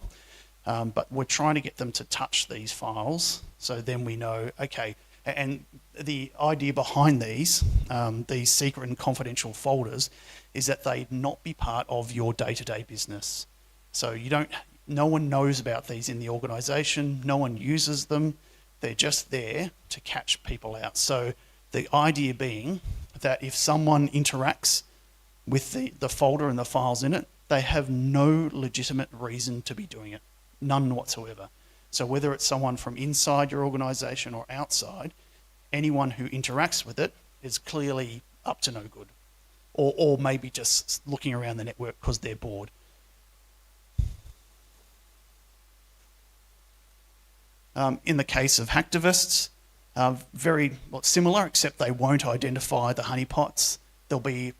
But we're trying to get them to touch these files, so then we know, okay. And the idea behind these secret and confidential folders is that they not be part of your day-to-day business. So no one knows about these in the organisation, no one uses them, they're just there to catch people out. So the idea being that if someone interacts with the folder and the files in it, they have no legitimate reason to be doing it, none whatsoever. So whether it's someone from inside your organisation or outside, anyone who interacts with it is clearly up to no good, or maybe just looking around the network because they're bored. In the case of hacktivists, very similar, except they won't identify the honeypots. They'll be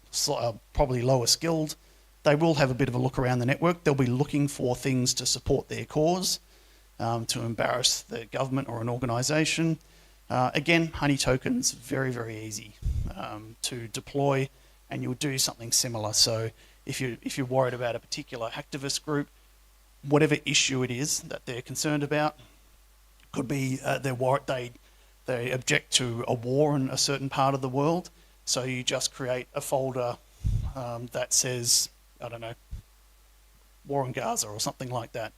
probably lower skilled. They will have a bit of a look around the network. They'll be looking for things to support their cause, to embarrass the government or an organisation. Again, honey tokens, very, very easy to deploy, and you'll do something similar. So if you're worried about a particular hacktivist group, whatever issue it is that they're concerned about, could be they object to a war in a certain part of the world, so you just create a folder that says, I don't know, war in Gaza or something like that.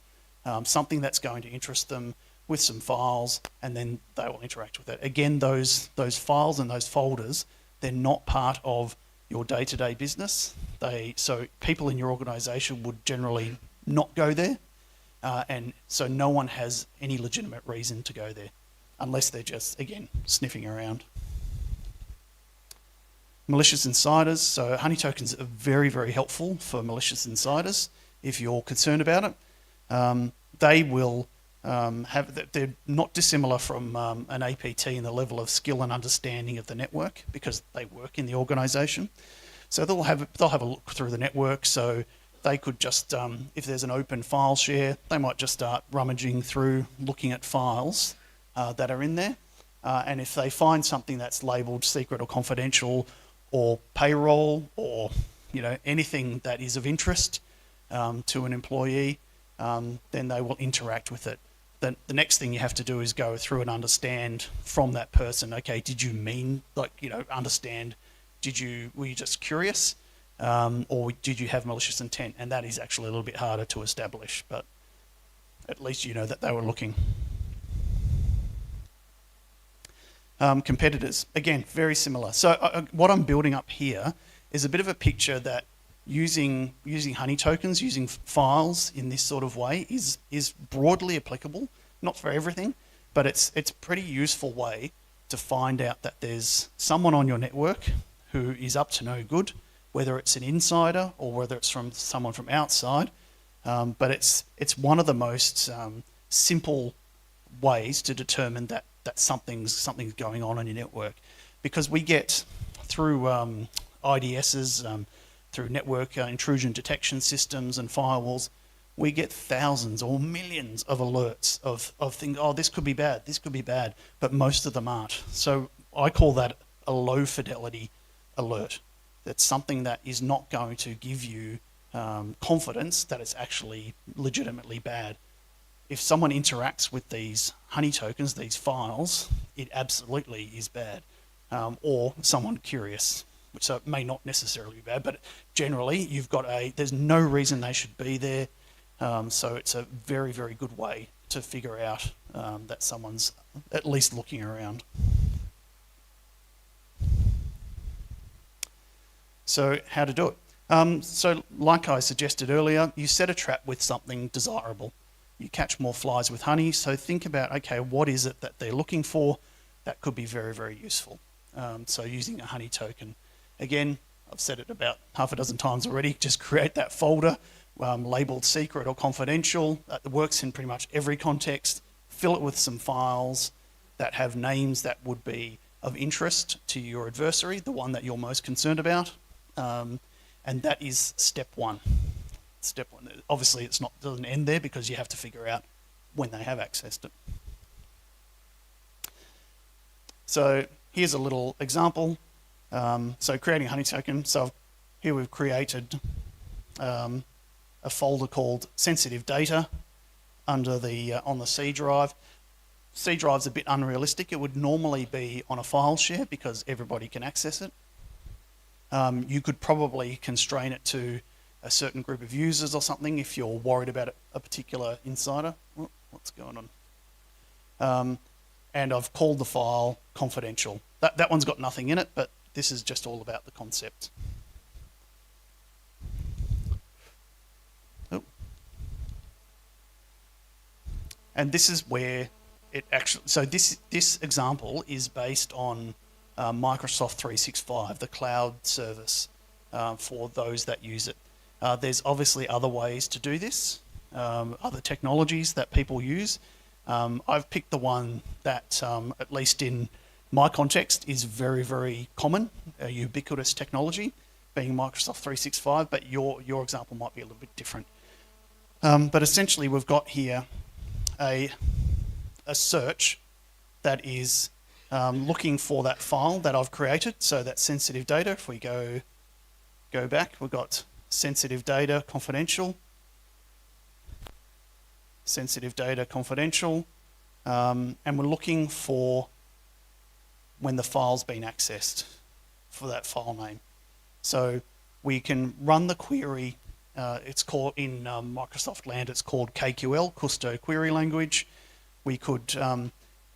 Something that's going to interest them with some files, and then they will interact with it. Again, those files and those folders, they're not part of your day-to-day business. So people in your organisation would generally not go there, and so no one has any legitimate reason to go there, unless they're just, again, sniffing around. Malicious insiders. So honey tokens are very, very helpful for malicious insiders if you're concerned about it. They will they're not dissimilar from an APT in the level of skill and understanding of the network, because they work in the organisation. So they'll have a look through the network. So they could just, if there's an open file share, they might just start rummaging through, looking at files that are in there. And if they find something that's labelled secret or confidential, or payroll, or anything that is of interest to an employee, then they will interact with it. Then the next thing you have to do is go through and understand from that person, okay, did you mean, understand, were you just curious, or did you have malicious intent? And that is actually a little bit harder to establish, but at least you know that they were looking. Competitors, again, very similar. So what I'm building up here is a bit of a picture that using honey tokens, using files in this sort of way is broadly applicable, not for everything, but it's a pretty useful way to find out that there's someone on your network who is up to no good, whether it's an insider or whether it's from someone from outside. But it's one of the most simple ways to determine that something's going on your network, because we get through IDSs, through network intrusion detection systems and firewalls, we get thousands or millions of alerts of things, this could be bad, but most of them aren't. So I call that a low fidelity alert. That's something that is not going to give you confidence that it's actually legitimately bad. If someone interacts with these honey tokens, these files, it absolutely is bad. Or someone curious, so it may not necessarily be bad, but generally you've got there's no reason they should be there. So it's a very, very good way to figure out that someone's at least looking around. So how to do it? So like I suggested earlier, you set a trap with something desirable. You catch more flies with honey. So think about, okay, what is it that they're looking for? That could be very, very useful. So using a honey token. Again, I've said it about half a dozen times already. Just create that folder labeled secret or confidential. That works in pretty much every context. Fill it with some files that have names that would be of interest to your adversary, the one that you're most concerned about. And that is step one. Step one. Obviously, doesn't end there, because you have to figure out when they have accessed it. So here's a little example. So creating a honey token. So here we've created a folder called sensitive data under on the C drive. C drive's a bit unrealistic. It would normally be on a file share because everybody can access it. You could probably constrain it to a certain group of users or something if you're worried about a particular insider. What's going on? And I've called the file confidential. That one's got nothing in it, but this is just all about the concept. And this is where it actually, so this example is based on Microsoft 365, the cloud service for those that use it. There's obviously other ways to do this, other technologies that people use. I've picked the one that, at least in my context, is very, very common, a ubiquitous technology, being Microsoft 365, but your example might be a little bit different. But essentially, we've got here a search that is looking for that file that I've created, so that's sensitive data. If we go back, we've got sensitive data confidential, and we're looking for when the file's been accessed for that file name. So we can run the query. It's called, in Microsoft land, it's called KQL, Custo Query Language. We could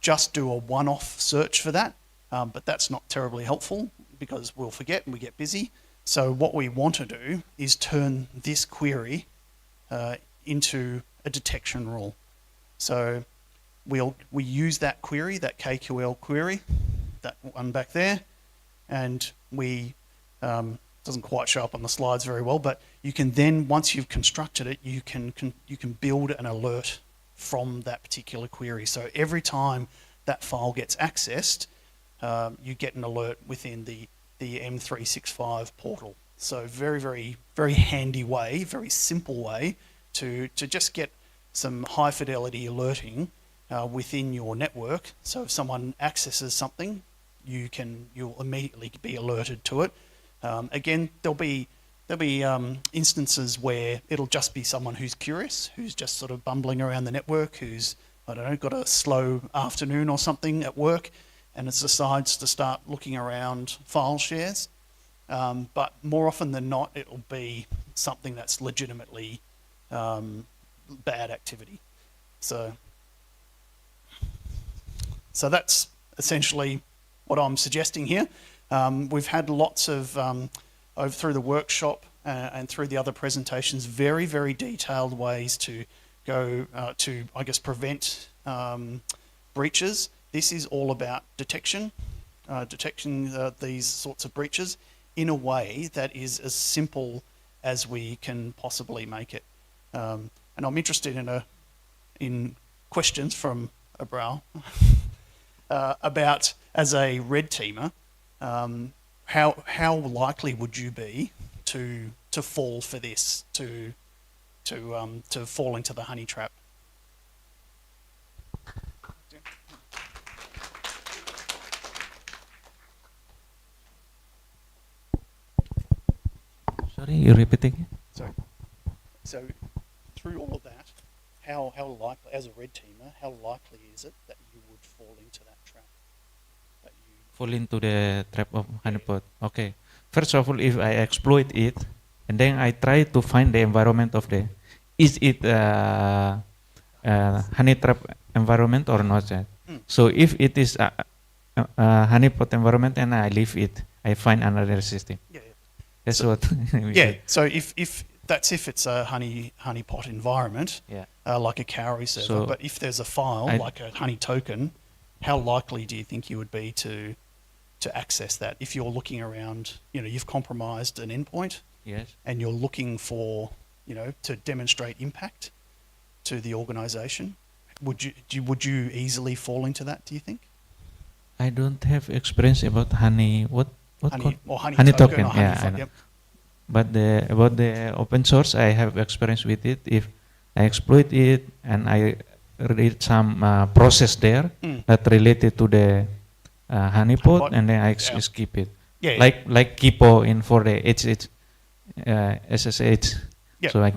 just do a one-off search for that, but that's not terribly helpful because we'll forget and we get busy. So what we want to do is turn this query into a detection rule. So we use that query, that KQL query, that one back there, and we doesn't quite show up on the slides very well, but you can then, once you've constructed it, you can build an alert from that particular query. So every time that file gets accessed, you get an alert within the M365 portal. So very, very, very handy way, very simple way to just get some high fidelity alerting within your network. So if someone accesses something, you'll immediately be alerted to it. Again, there'll be instances where it'll just be someone who's curious, who's just sort of bumbling around the network, who's, I don't know, got a slow afternoon or something at work, and it decides to start looking around file shares. But more often than not, it'll be something that's legitimately bad activity. So that's essentially what I'm suggesting here. We've had lots of, through the workshop and through the other presentations, very, very detailed ways to go to, I guess, prevent breaches. This is all about detecting these sorts of breaches in a way that is as simple as we can possibly make it. And I'm interested in questions from Abral about, as a red teamer, how likely would you be to fall for this, to fall into the honey trap? Sorry, you repeating? So through all of that, how likely, as a red teamer, how likely is it that you would fall into that trap? Fall into the trap of honeypot. Okay. First of all, if I exploit it, and then I try to find the environment of is it honey trap environment or not? So if it is a honeypot environment and I leave it, I find another system. Yeah. That's so, what. Yeah. So if it's a honeypot environment, like a cowrie server, So but if there's a file like a honey token, how likely do you think you would be to access that if you're looking around? You've compromised an endpoint, Yes. and you're looking for, to demonstrate impact to the organisation. Would you easily fall into that, do you think? I don't have experience about honey. What Honey token? Or honey Yeah, I fund, know. yep. But about the open source, I have experience with it. If I exploit it and I read some process there that related to the honeypot, and then I skip it. Yeah. Like Kipo in for the SSH. Yep. So I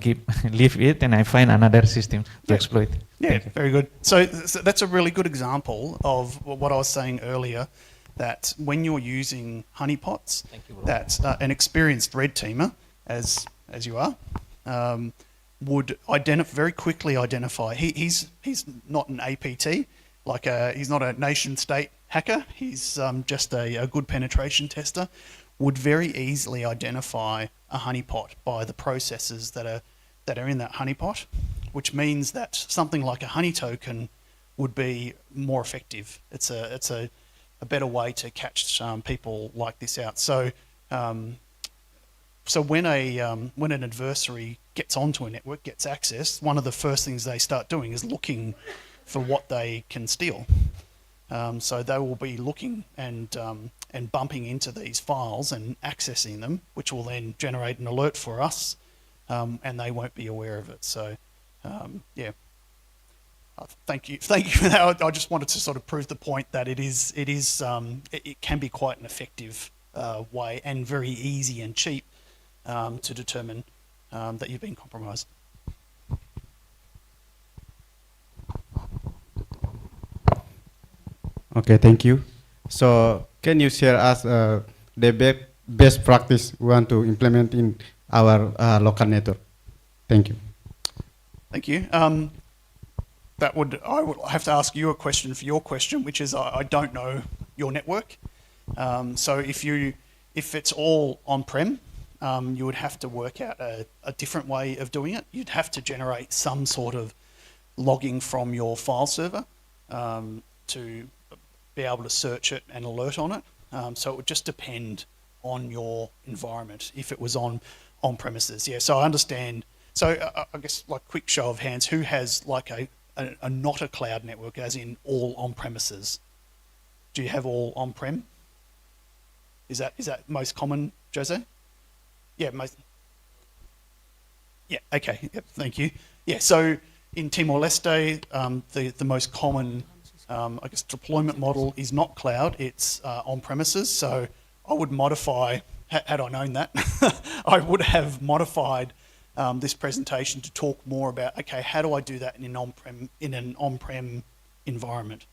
leave it and I find another system to exploit. Yeah, very good. So that's a really good example of what I was saying earlier, that when you're using honeypots, that an experienced red teamer, as you are, would very quickly identify. He's not an APT, he's not a nation state hacker. He's just a good penetration tester. Would very easily identify a honeypot by the processes that are that are in that honeypot, which means that something like a honey token would be more effective. It's a better way to catch people like this out. So when an adversary gets onto a network, gets access, one of the first things they start doing is looking for what they can steal. So they will be looking and bumping into these files and accessing them, which will then generate an alert for us, and they won't be aware of it. So, yeah. Thank you for that. I just wanted to sort of prove the point that it can be quite an effective way and very easy and cheap to determine that you've been compromised. Okay, thank you. So, can you share us the best practice we want to implement in our local network? Thank you. Thank you. I would have to ask you a question for your question, which is I don't know your network. So if it's all on-prem, you would have to work out a different way of doing it. You'd have to generate some sort of logging from your file server to be able to search it and alert on it. So it would just depend on your environment if it was on premises. Yeah, so I understand. So I guess like quick show of hands, who has like a not a cloud network, as in all on premises? Do you have all on-prem? Is that most common, Jose? Yeah, Yeah, okay, yep, thank you. Yeah, so in Timor-Leste, the most common, I guess, deployment model is not cloud, it's on premises. So I would modify, had I known that, I would have modified this presentation to talk more about, okay, how do I do that in an on-prem environment?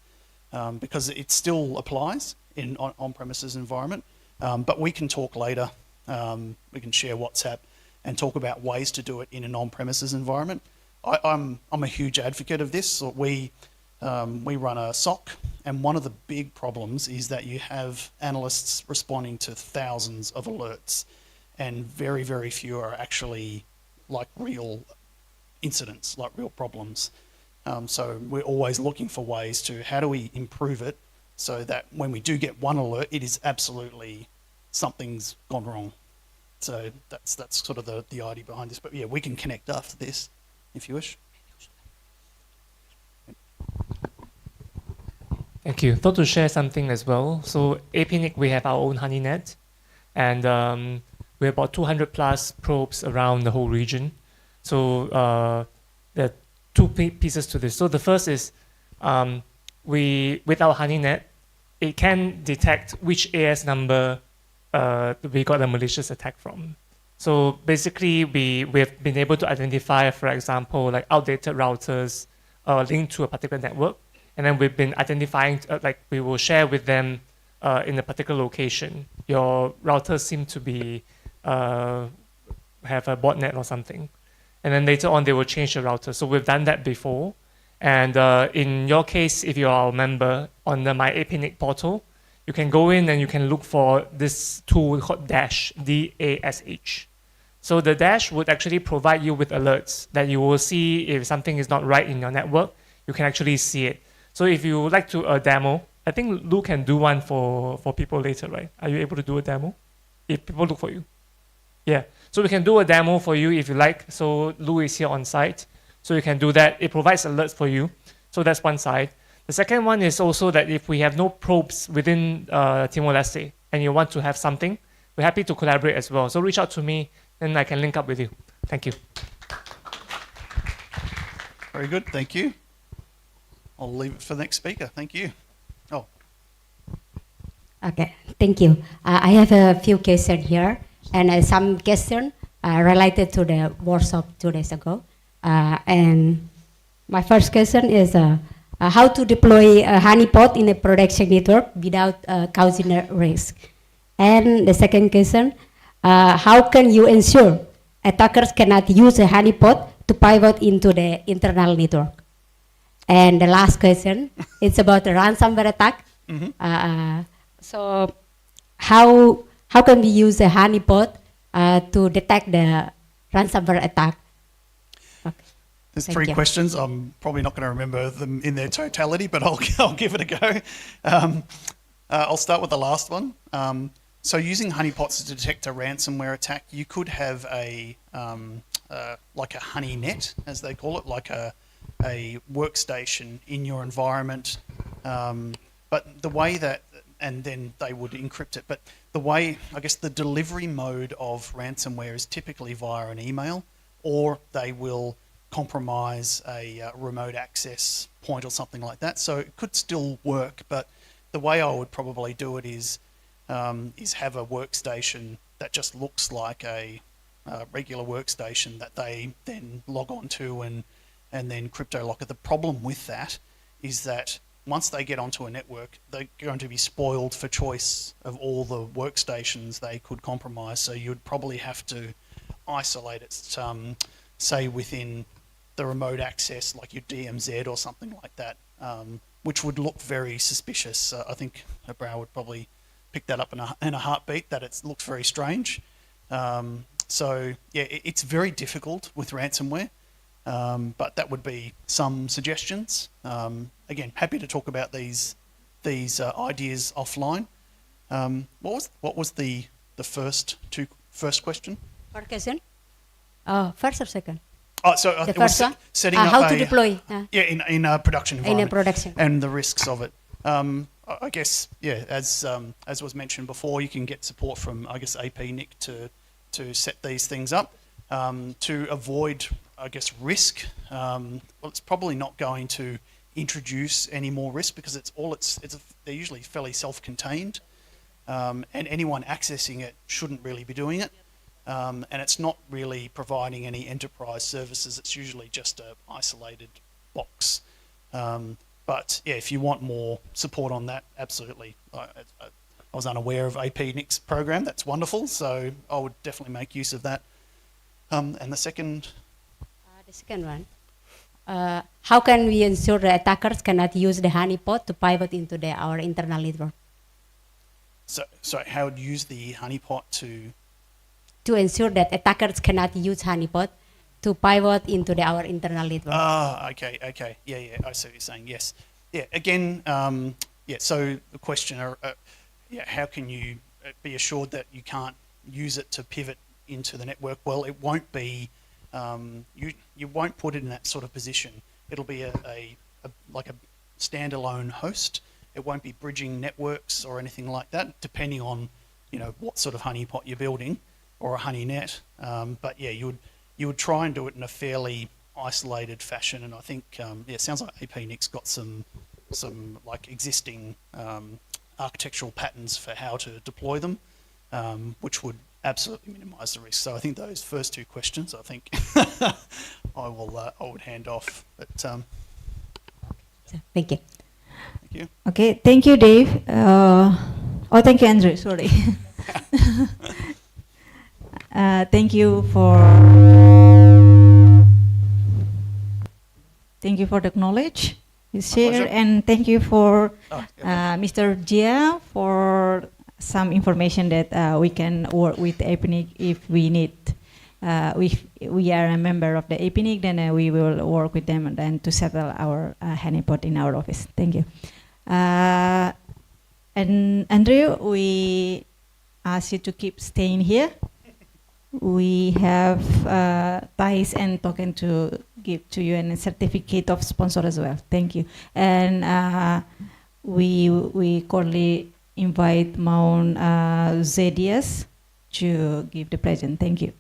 Because it still applies in on-premises environment, but we can talk later. We can share WhatsApp and talk about ways to do it in an on-premises environment. I'm a huge advocate of this. So we run a SOC, and one of the big problems is that you have analysts responding to thousands of alerts, and very, very few are actually like real incidents, like real problems. So we're always looking for ways to how do we improve it so that when we do get one alert, it is absolutely something's gone wrong. So that's sort of the idea behind this. But yeah, we can connect after this if you wish. Thank you. Thought to share something as well. So APNIC, we have our own HoneyNet, and we have about 200 plus probes around the whole region. So there are two pieces to this. So the first is with our HoneyNet, it can detect which AS number we got a malicious attack from. So basically, we've been able to identify, for example, like outdated routers linked to a particular network. And then we've been identifying, like we will share with them in a particular location. Your routers seem to be have a botnet or something. And then later on, they will change the router. So we've done that before. And in your case, if you are a member on the My APNIC portal, you can go in and you can look for this tool called Dash, D-A-S-H. So the Dash would actually provide you with alerts that you will see if something is not right in your network. You can actually see it. So if you would like to demo, I think Lou can do one for people later, right? Are you able to do a demo? If people look for you. Yeah, so we can do a demo for you if you like. So Lou is here on site. So you can do that. It provides alerts for you. So that's one side. The second one is also that if we have no probes within Timor-Leste and you want to have something, we're happy to collaborate as well. So reach out to me and I can link up with you. Thank you. Very good, thank you. I'll leave it for the next speaker. Thank you. Oh. Okay, thank you. I have a few questions here, and some questions related to the workshop 2 days ago. And my first question is how to deploy a honeypot in a production network without causing a risk. And the second question, how can you ensure attackers cannot use a honeypot to pivot into the internal network? And the last question, it's about the ransomware attack. So how can we use a honeypot to detect the ransomware attack There's Thank three you. questions. I'm probably not going to remember them in their totality, but I'll give it a go. I'll start with the last one. So using honeypots to detect a ransomware attack, you could have like a honey net, as they call it, like a workstation in your environment. But the way that, and then they would encrypt it. But the way, I guess, the delivery mode of ransomware is typically via an email, or they will compromise a remote access point or something like that. So it could still work, but the way I would probably do it is have a workstation that just looks like a regular workstation that they then log on to and then crypto lock it. The problem with that is that once they get onto a network, they're going to be spoiled for choice of all the workstations they could compromise. So you'd probably have to isolate it, say within the remote access, like your DMZ or something like that, which would look very suspicious. I think Brow would probably pick that up in a heartbeat, that it looks very strange. So yeah, it's very difficult with ransomware, but that would be some suggestions. Again, happy to talk about these ideas offline. What was the first question? First question? First or second? Oh, so The it was first one? setting up How to deploy? Yeah, in a production In environment. a production. And the risks of it. I guess, yeah, as was mentioned before, you can get support from, I guess, APNIC to set these things up. To avoid, I guess, risk, well, it's probably not going to introduce any more risk because they're usually fairly self-contained, and anyone accessing it shouldn't really be doing it. And it's not really providing any enterprise services. It's usually just an isolated box. But yeah, if you want more support on that, absolutely. I was unaware of APNIC's program. That's wonderful. So I would definitely make use of that. And the second? The second one. How can we ensure the attackers cannot use the honeypot to pivot into our internal network? So how would you use the honeypot to ensure that attackers cannot use honeypot to pivot into our internal network? Okay. Yeah, I see what you're saying. Yes. Yeah, again, so the question, how can you be assured that you can't use it to pivot into the network? Well, it won't be, you won't put it in that sort of position. It'll be like a standalone host. It won't be bridging networks or anything like that, depending on, what sort of honeypot you're building or a honey net. But yeah, you would try and do it in a fairly isolated fashion, and I think it sounds like APNIC's got some like existing architectural patterns for how to deploy them, which would absolutely minimise the risk. So I think those first two questions, I think I would hand off. But thank you. Thank you. Okay, thank you, Dave. Thank you, Andrew. Sorry. Thank you for the knowledge you share, and thank you for Mr. Jia for some information that we can work with APNIC if we need. If we are a member of the APNIC, then we will work with them and then to settle our honeypot in our office. Thank you. And Andrew, we ask you to keep staying here. We have ties and token to give to you and a certificate of sponsor as well. Thank you. And we cordially invite Mount Zedias to give the present. Thank you.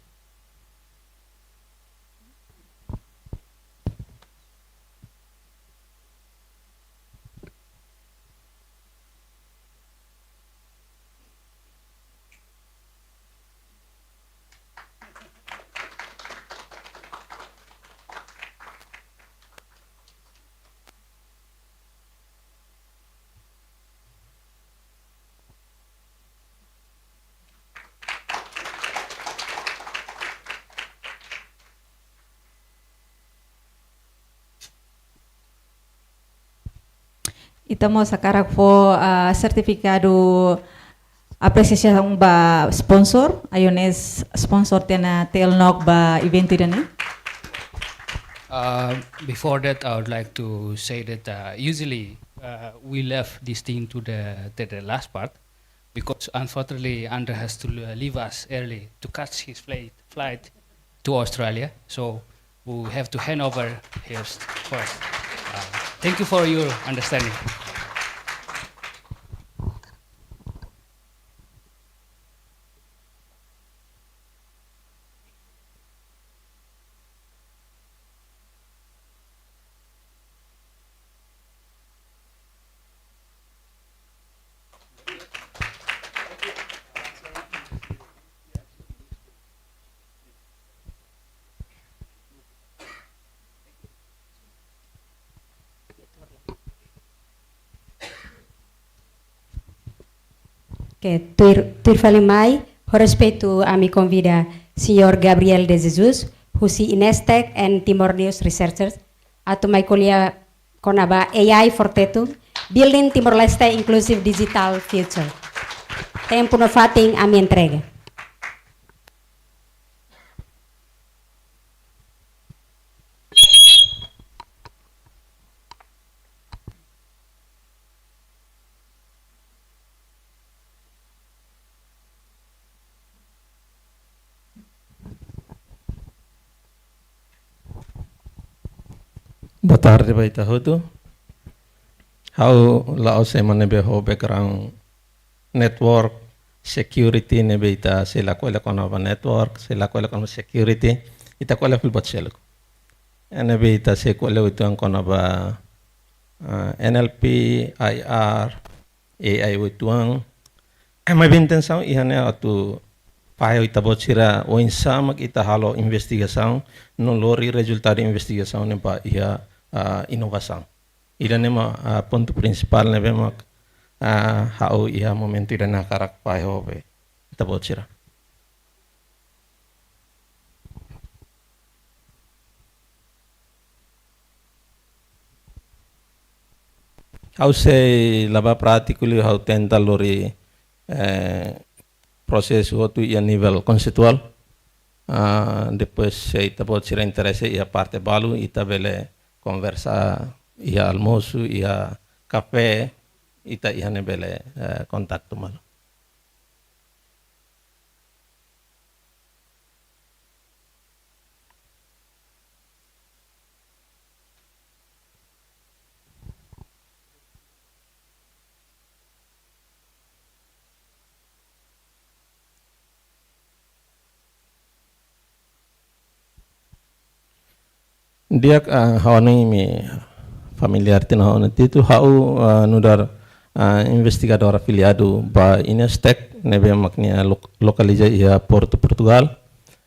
Estamos sacar for certificado apreciação ba sponsor, ayones sponsor tena TLNOG ba evento dane. Before that, I would like to say that usually we left this thing to the last part because unfortunately Andre has to leave us early to catch his flight to Australia. So we have to hand over his first. Thank you for your understanding. Que Tuir Falimai, respeito a mi convida, Sr. Gabriel de Jesus, Husi Inestec and Timor News Researchers, atau my colleague Konaba AI Fortetum, Building Timor-Leste Inclusive Digital Future. Tempo na fating a minha entrega. Boa tarde, baita hotu. How lao se manebe ho background network security ne beita se la kwela kono ba network se la kwela kono security ita kwela fil bot selo. Ene beita se kwela utuan kono ba NLP, IR, AI utuan. Ama bintensaw ihane atu payo ita bot sira o insama kita halo investigação no lori resultado investigação ne pa ia inovação. Ida nema ponto principal ne bema how ia momento ida nakarak payo be ita bot sira. How se laba prático how tenta lori processo outro ia nível conceitual. Depois se ita pode ser interesse ia parte balu ita bele conversa ia almoço ia café ita ia ne bele contato malo. Dia hawani mi familiar tina hawani titu hau nudar investigador afiliado ba Inestek nebe maknia lokaliza ia Porto Portugal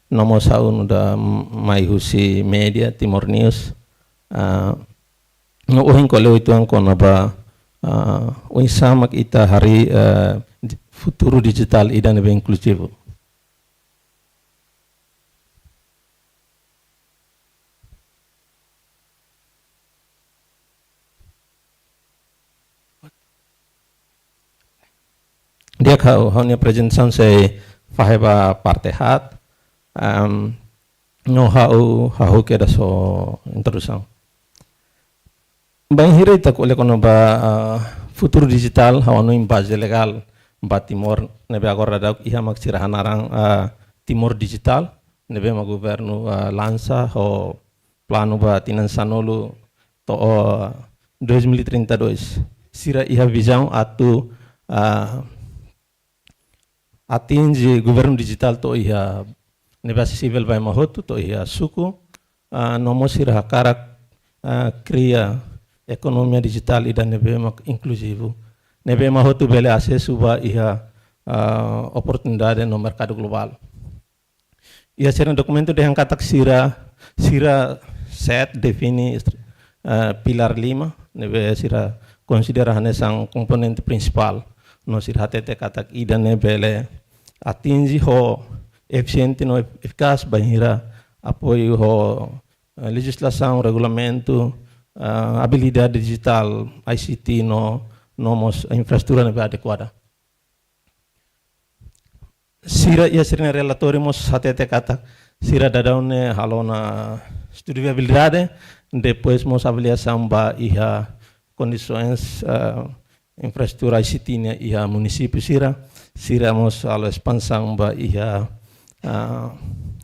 nomo sau nuda mai husi media Timor News no uhin kole itu ang kona ba uinsamak ita hari futuro digital ida nebe inklusivo. Dia kau hanya presentation se faheba parte hat no hau keda so introdução. Bem hirei tak oleh kono ba futuro digital hawano base legal ba Timor nebe agora da iha mak sirahanarang Timor digital nebe ma governo lança ho plano ba tinansanolo to 2032 sira iha visão atu atinge governo digital to ia negasi civil vai mahotu to ia suku nomo sira karak cria ekonomia digital ida nebe mak inclusivo nebe mahotu bele acesso ba ia oportunidade no mercado global. Ia sera documento de katak sira set defini pilar 5 nebe sira considera hanesang komponente principal no sira hatete katak ida nebele atingi ho eficiente no eficaz bahira apoio ho legislação regulamento habilidade digital ICT no nomos infraestrutura nebe adequada. Sira ia sira relatório mos hatete katak sira dadaune halona estudo de viabilidade, depois nós avaliação ba iha condições infraestrutura ICT iha município sira mos alo expansão ba iha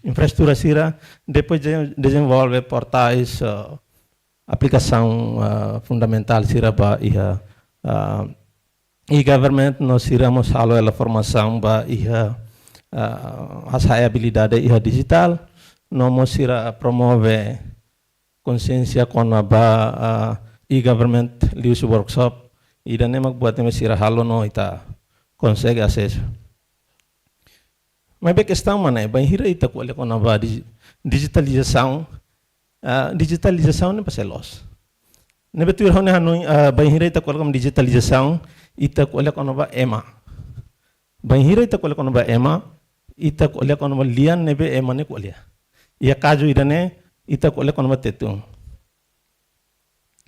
infraestrutura sira, depois desenvolve portais aplicação fundamental sira ba iha e-government nós iramos alo ela formação ba iha as habilidade iha digital, nós ira promove consciência com a e-government leadership workshop e daí magbuat nós ira halo no ita consegue acesso. Mas bem questão mana bem hira ita ko le com a digitalização digitalização não passa loss. Nebe tu irhone hanoi bem hira ita ko com digitalização ita ko le com a EMA. Bem hira ita ko le com a EMA ita ko le com a lian nebe EMA ne ko le. Ia kaju idane ita ko le com a tetung.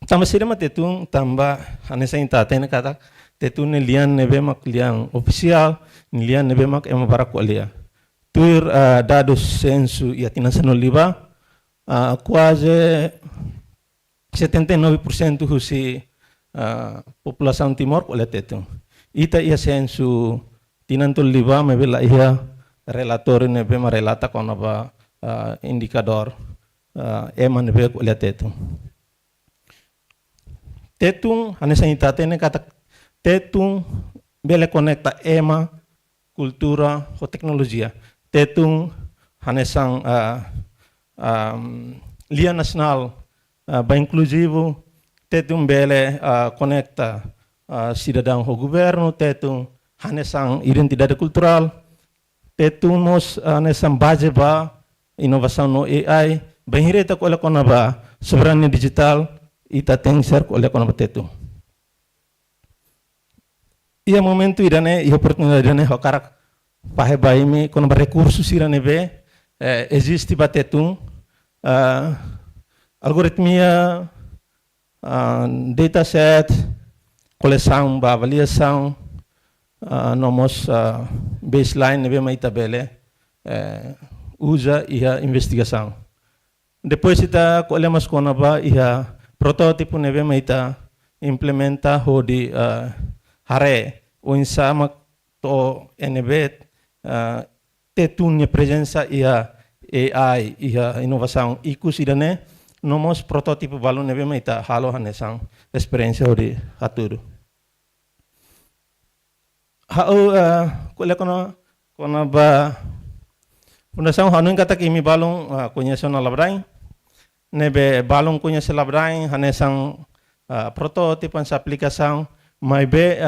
Tamba sira ma tetung tamba hanesa inta tene kata tetung ne lian nebe mak lian official lian nebe mak EMA para ko le. Tuir dados sensu ia tinasano liba quase 79% husi população Timor ko le tetung. Ita ia sensu tinantul liba mebela ia relator nebe ma relata ko na ba indicador EMA nebe ko le tetung. Tetung hanesa inta tene kata tetung bele conecta EMA cultura ou tecnologia. Tetung hanesang Lia Nacional ba inclusivo, tetung bele conecta cidadão ao governo, tetung hanesang identidade cultural, tetung nos hanesang base ba inovação no AI, bem hireta ko ko na ba soberania digital ita tem ser ko ko na ba tetung. Ia momento irane ia oportunidade irane hokarak pahe baimi kono ba recursos irane be existe batetum algoritmia dataset coleção ba avaliação nomos baseline nebe mai tabele usa ia investigação depois ita colemos kona ba ia protótipo nebe mai ta implementa hodi hare o insama to enebet tetunha presença ia AI ia inovação ikus idane nomos protótipo balon nebe maita halo hanesang experiência ori haturu hau kole kono ba fundação hanun kata kimi balong conheço na labrain nebe balong conheço labrain hanesang protótipo sa aplicação mai be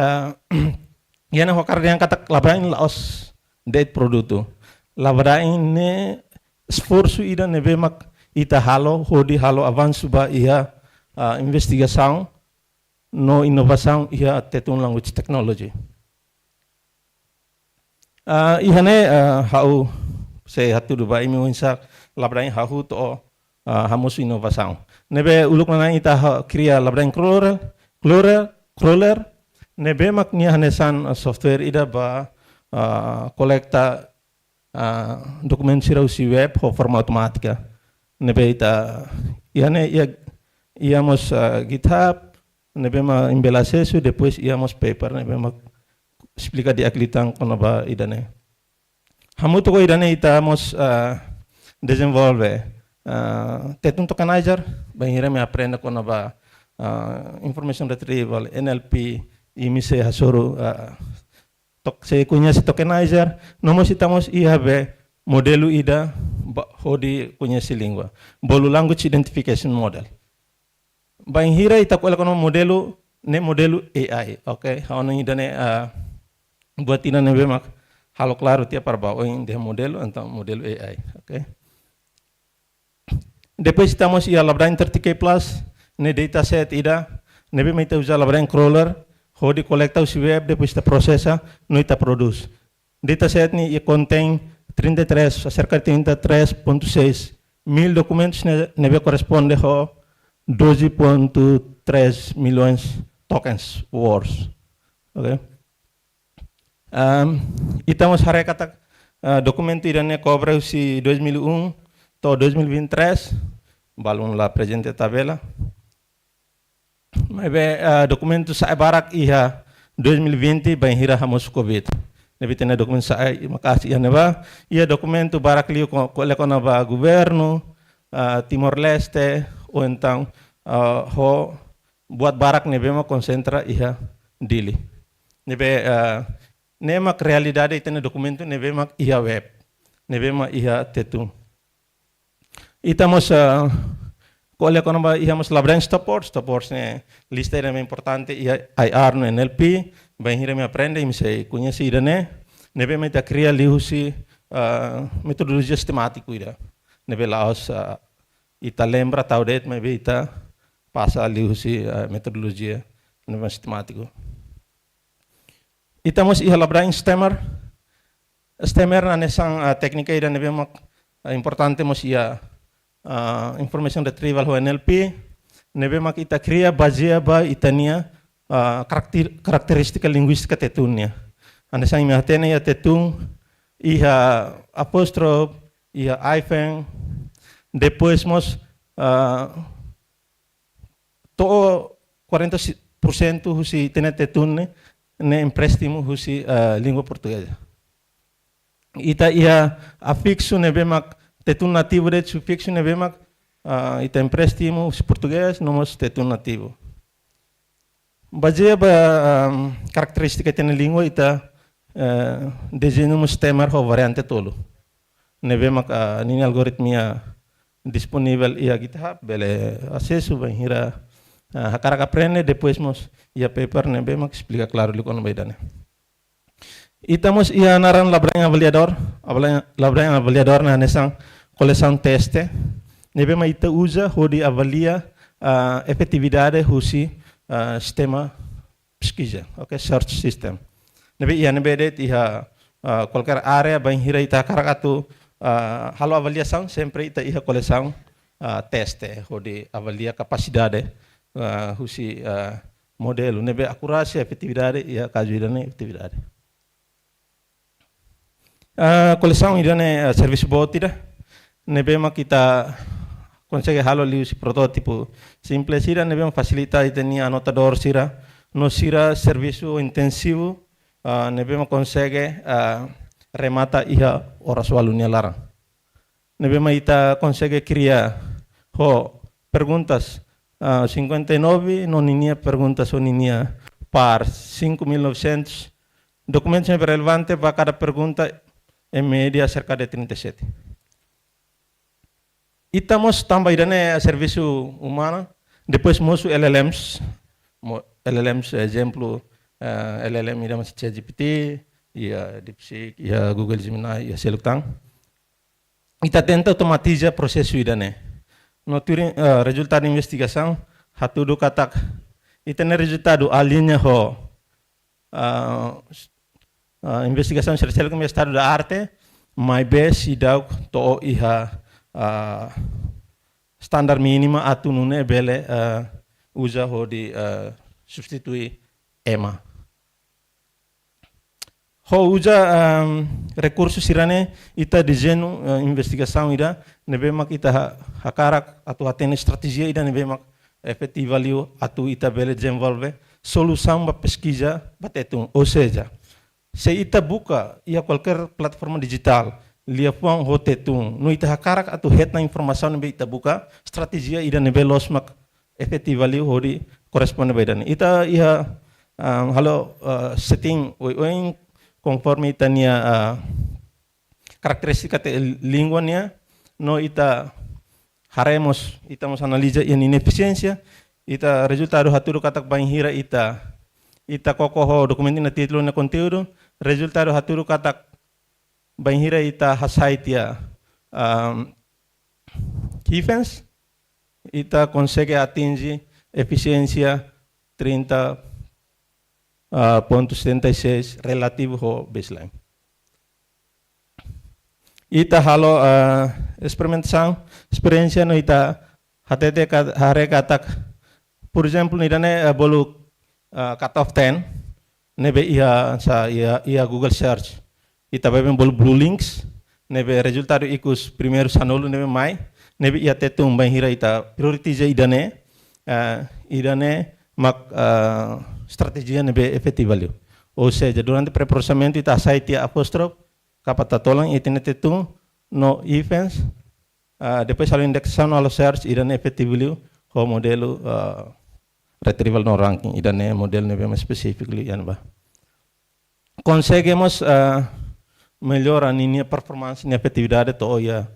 yana hokar yang kata labrain laos det produto labrain ne esforço ida nebe mak ita halo hodi halo avanço ba ia investigação no inovação ia tetun language technology ihane hau se hatu ba imi unsa labrain hahu to hamus inovação nebe uluk na ita kriya labrain crawler nebe mak ni hanesan software ida ba collecta dokumen sirau si web ho forma automática nebe ita iane iamos GitHub nebe ma embela acesso depois iamos paper nebe ma explica di aklitang kono ba idane hamuto ko idane ita mos desenvolve tetun tokenizer banhira me aprenda kono ba information retrieval NLP imise hasoro se conhece tokenizer, nós estamos IAB modelo ida hodi conhece língua, bolu language identification model. Bem hira ita ko kono modelo ne modelo AI, okay? Hau ida ne buat ina ne bemak halo claro tia parba oin de modelo então modelo AI, okay? Depois estamos ia labrain 30K plus ne dataset ida ne be mai usa labrain crawler hodi collecta o web depois da processa no ita produz. Dataset ni contém 33 cerca de 33.6 mil documentos neve corresponde a 12.3 milhões tokens words. Okay. Estamos a documento irane cobra se 2001 to 2023 balun la presente tabela. Mas documento sa barak iha 2020 banhira hamos COVID. Nebe tena documento sa makasi ya neba. Ia documento barak liu ko na ba governo Timor Leste ou então ho buat barak nebe ma concentra iha dili. Nebe nemak realidade tena documento nebe mak iha web. Nebe ma iha tetu. Itamos Olha quando íamos labrar stopwords né lista era importante IR no NLP, bem me aprende e me sei conhece ida né, nebe me ta cria liusi metodologia sistemática ida, nebe laos ita lembra tau det me ita passa liusi metodologia nebe sistemático. Itamos ia labrar stemmer na nesang técnica ida nebe mak importante mos ia information retrieval ho NLP nebe mak ita cria baseia ba itania karakteristika linguística tetunya anda sang imatene ya tetun iha apóstrofe iha hyphen depois mos to 40% husi tena tetun ne empréstimo husi língua portuguesa ita iha afixo nebe mak tetun nativo de sufixo nebe mak ita empréstimo português nomos tetun nativo. Baseia ba característica tena língua ita desenhamos temer ho variante tolo. Nebe mak nini algoritmia disponível ia GitHub bele acesso ba hira hakarak aprende depois mos ia paper nebe mak explica claro li kono baidane. Itamos ia naran labranha avaliador na nesang coleção teste, nebe ma ita usa hodi avalia efetividade husi sistema pesquisa, okay, search system. Nebe ia nebe det iha qualquer área bem hira ita karakatu halo avaliação sempre ita iha coleção teste hodi avalia capacidade husi modelo nebe akurasi efetividade ia kajuidane efetividade. Coleção idane serviço botida nebe mak kita consegue halo liu si protótipo simples ira nebe facilita iteni anotador sira no sira serviço intensivo nebe mak consegue remata iha horas walunya larang nebe mak ita consegue criar ho perguntas 59 no ninia perguntas o ninia par 5.900 documentos relevantes para cada pergunta em média cerca de 37. Estamos também dando serviço humano, depois moço LLMs, exemplo, LLM iramos ChatGPT, DeepSeek, Google Gemini, Selectang. Ita tenta automatizar processo idane. No resultado de investigação, hatudo katak, ita ne resultado alinha ho investigação social como estado da arte, mais bem se dá to iha standar mínima atu nune bele usa ho di substitui EMA. Ho usa recursos sirane ita desenho investigação ida nebe mak ita hakarak atu atene estratégia ida nebe mak efetiva liu atu ita bele desenvolve solução ba pesquisa batetum, ou seja, se ita buka ia qualquer plataforma digital lia puang hotetung no ita hakarak atu het na informação nebe ita buka estratégia ida nebe los mak efetiva liu hori corresponde baidane ita ia halo setting oin conforme ita nia característica te língua nia no ita haremos itamos analisa yang ineficiência ita resultado haturu katak banhira ita kokoho dokumento na título na conteúdo resultado haturu katak banhira ita hasaitia keyframes ita consegue atingir eficiência 30.76 relativo ao baseline. Ita halo experiência no ita hatete hare katak por exemplo nidane bolu cut off 10 nebe ia Google search ita bebe bolu blue links nebe resultado ikus primeiro sanolo nebe mai nebe ia tetung banhira ita prioritize idane mak strategia nebe efetivalio. Ou seja, durante o pré-processamento ita site apóstrofe kapata tolang itine tetung no events depois a indexação no search idane efetivalio ho modelo retrieval no ranking idane modelo nebe mais específico yan ba. Conseguimos melhorar a performance e efetividade to ya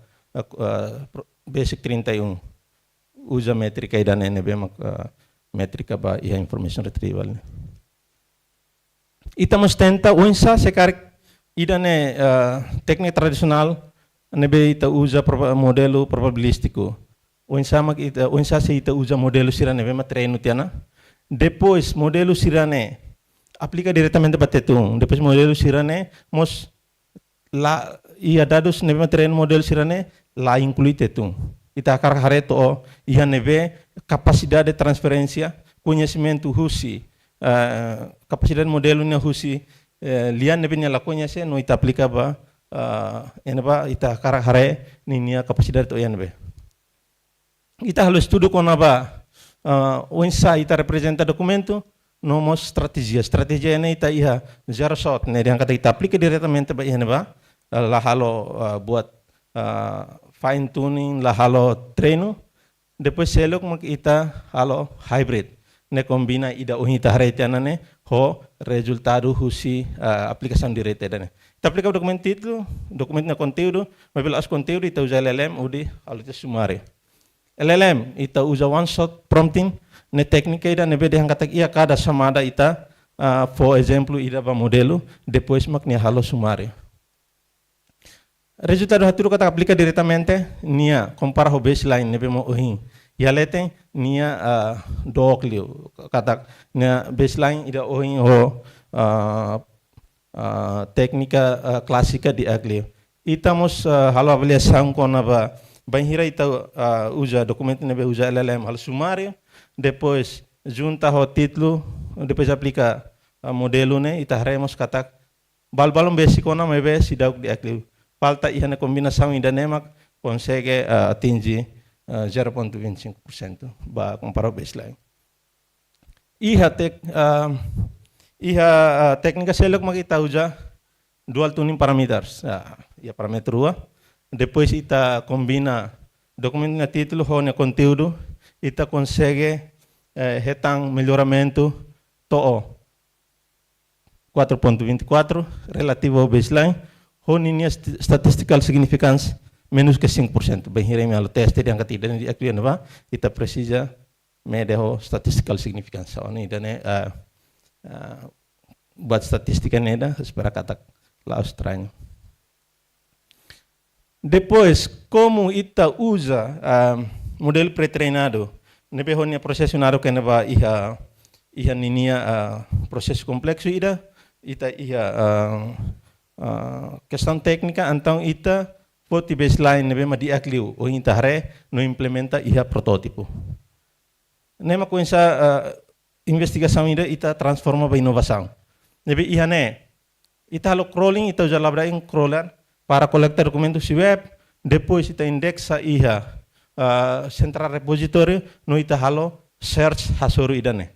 basic 31 usa métrica e dane nebe métrica ba e information retrieval. Itamos tenta unsa sekar idane técnica tradicional nebe ita usa modelo probabilístico. Unsa se ita usa modelo sira nebe ma treino tiana. Depois modelo sirane aplica diretamente para tetung. Depois modelo sirane mos la ia dados nebe treino modelo sirane la inclui tetung. Ita akar hareto ia nebe capacidade de transferência, conhecimento husi, capacidade modelo nya husi lian nebe nya la conhece no ita aplica ba eneba ita akar hare nia capacidade to enbe. Ita halo estudo com aba unsa ita representa documento nomos estratégia ne ita ia zero shot ne yang kata ita aplica diretamente ba eneba la halo buat fine tuning la halo treino depois selok mak ita halo hybrid ne combina ida ita haretiana ne ho resultado husi aplicação direta dane. Ita aplica o documento título, documento na conteúdo, mas pelas conteúdo ita usa LLM udi halo te sumari. LLM ita usa one shot prompting ne técnica ida nebe de kata ia cada chamada ita for exemplo ida ba modelo depois mak ne halo sumari. Resultado haturo kata aplica diretamente nia compara ho baseline nebe mo ohin. Ya leten nia doklio kata nia baseline ida ohin ho técnica clássica de aglio. Itamos halo avaliação com nava banhira ita usa documento nebe usa LLM halo sumário depois junta ho título depois aplica modelo ne ita haremos kata balbalom básico na mebe sidauk de aglio. Falta ihana combinação ainda nemak consegue atingir 0,25% ba compara o baseline. Iha técnica selok makita uja dual tuning parameters. Ya parameter 2. Depois ita combina documento na título ho na conteúdo ita consegue retang melhoramento to 4.24 relativo ao baseline. Honinya statistical significance menos que 5%. Bem, hirei malo teste yang ketiga di aklian ba ita precisa medeho statistical significance. Oni dane buat statistika neda espera kata la estranho. Depois, como ita usa modelo pré-treinado, nebe honia processionado que neba iha ninia processo complexo ida ita iha questão técnica, então ita poti baseline nebe ma diakliu o ita hare no implementa iha protótipo. Nema com essa investigação ita transforma para inovação. Nebe iha ne ita halo crawling ita usa labra em crawler para coletar documentos web, depois ita indexa iha central repository no ita halo search hasuru idane.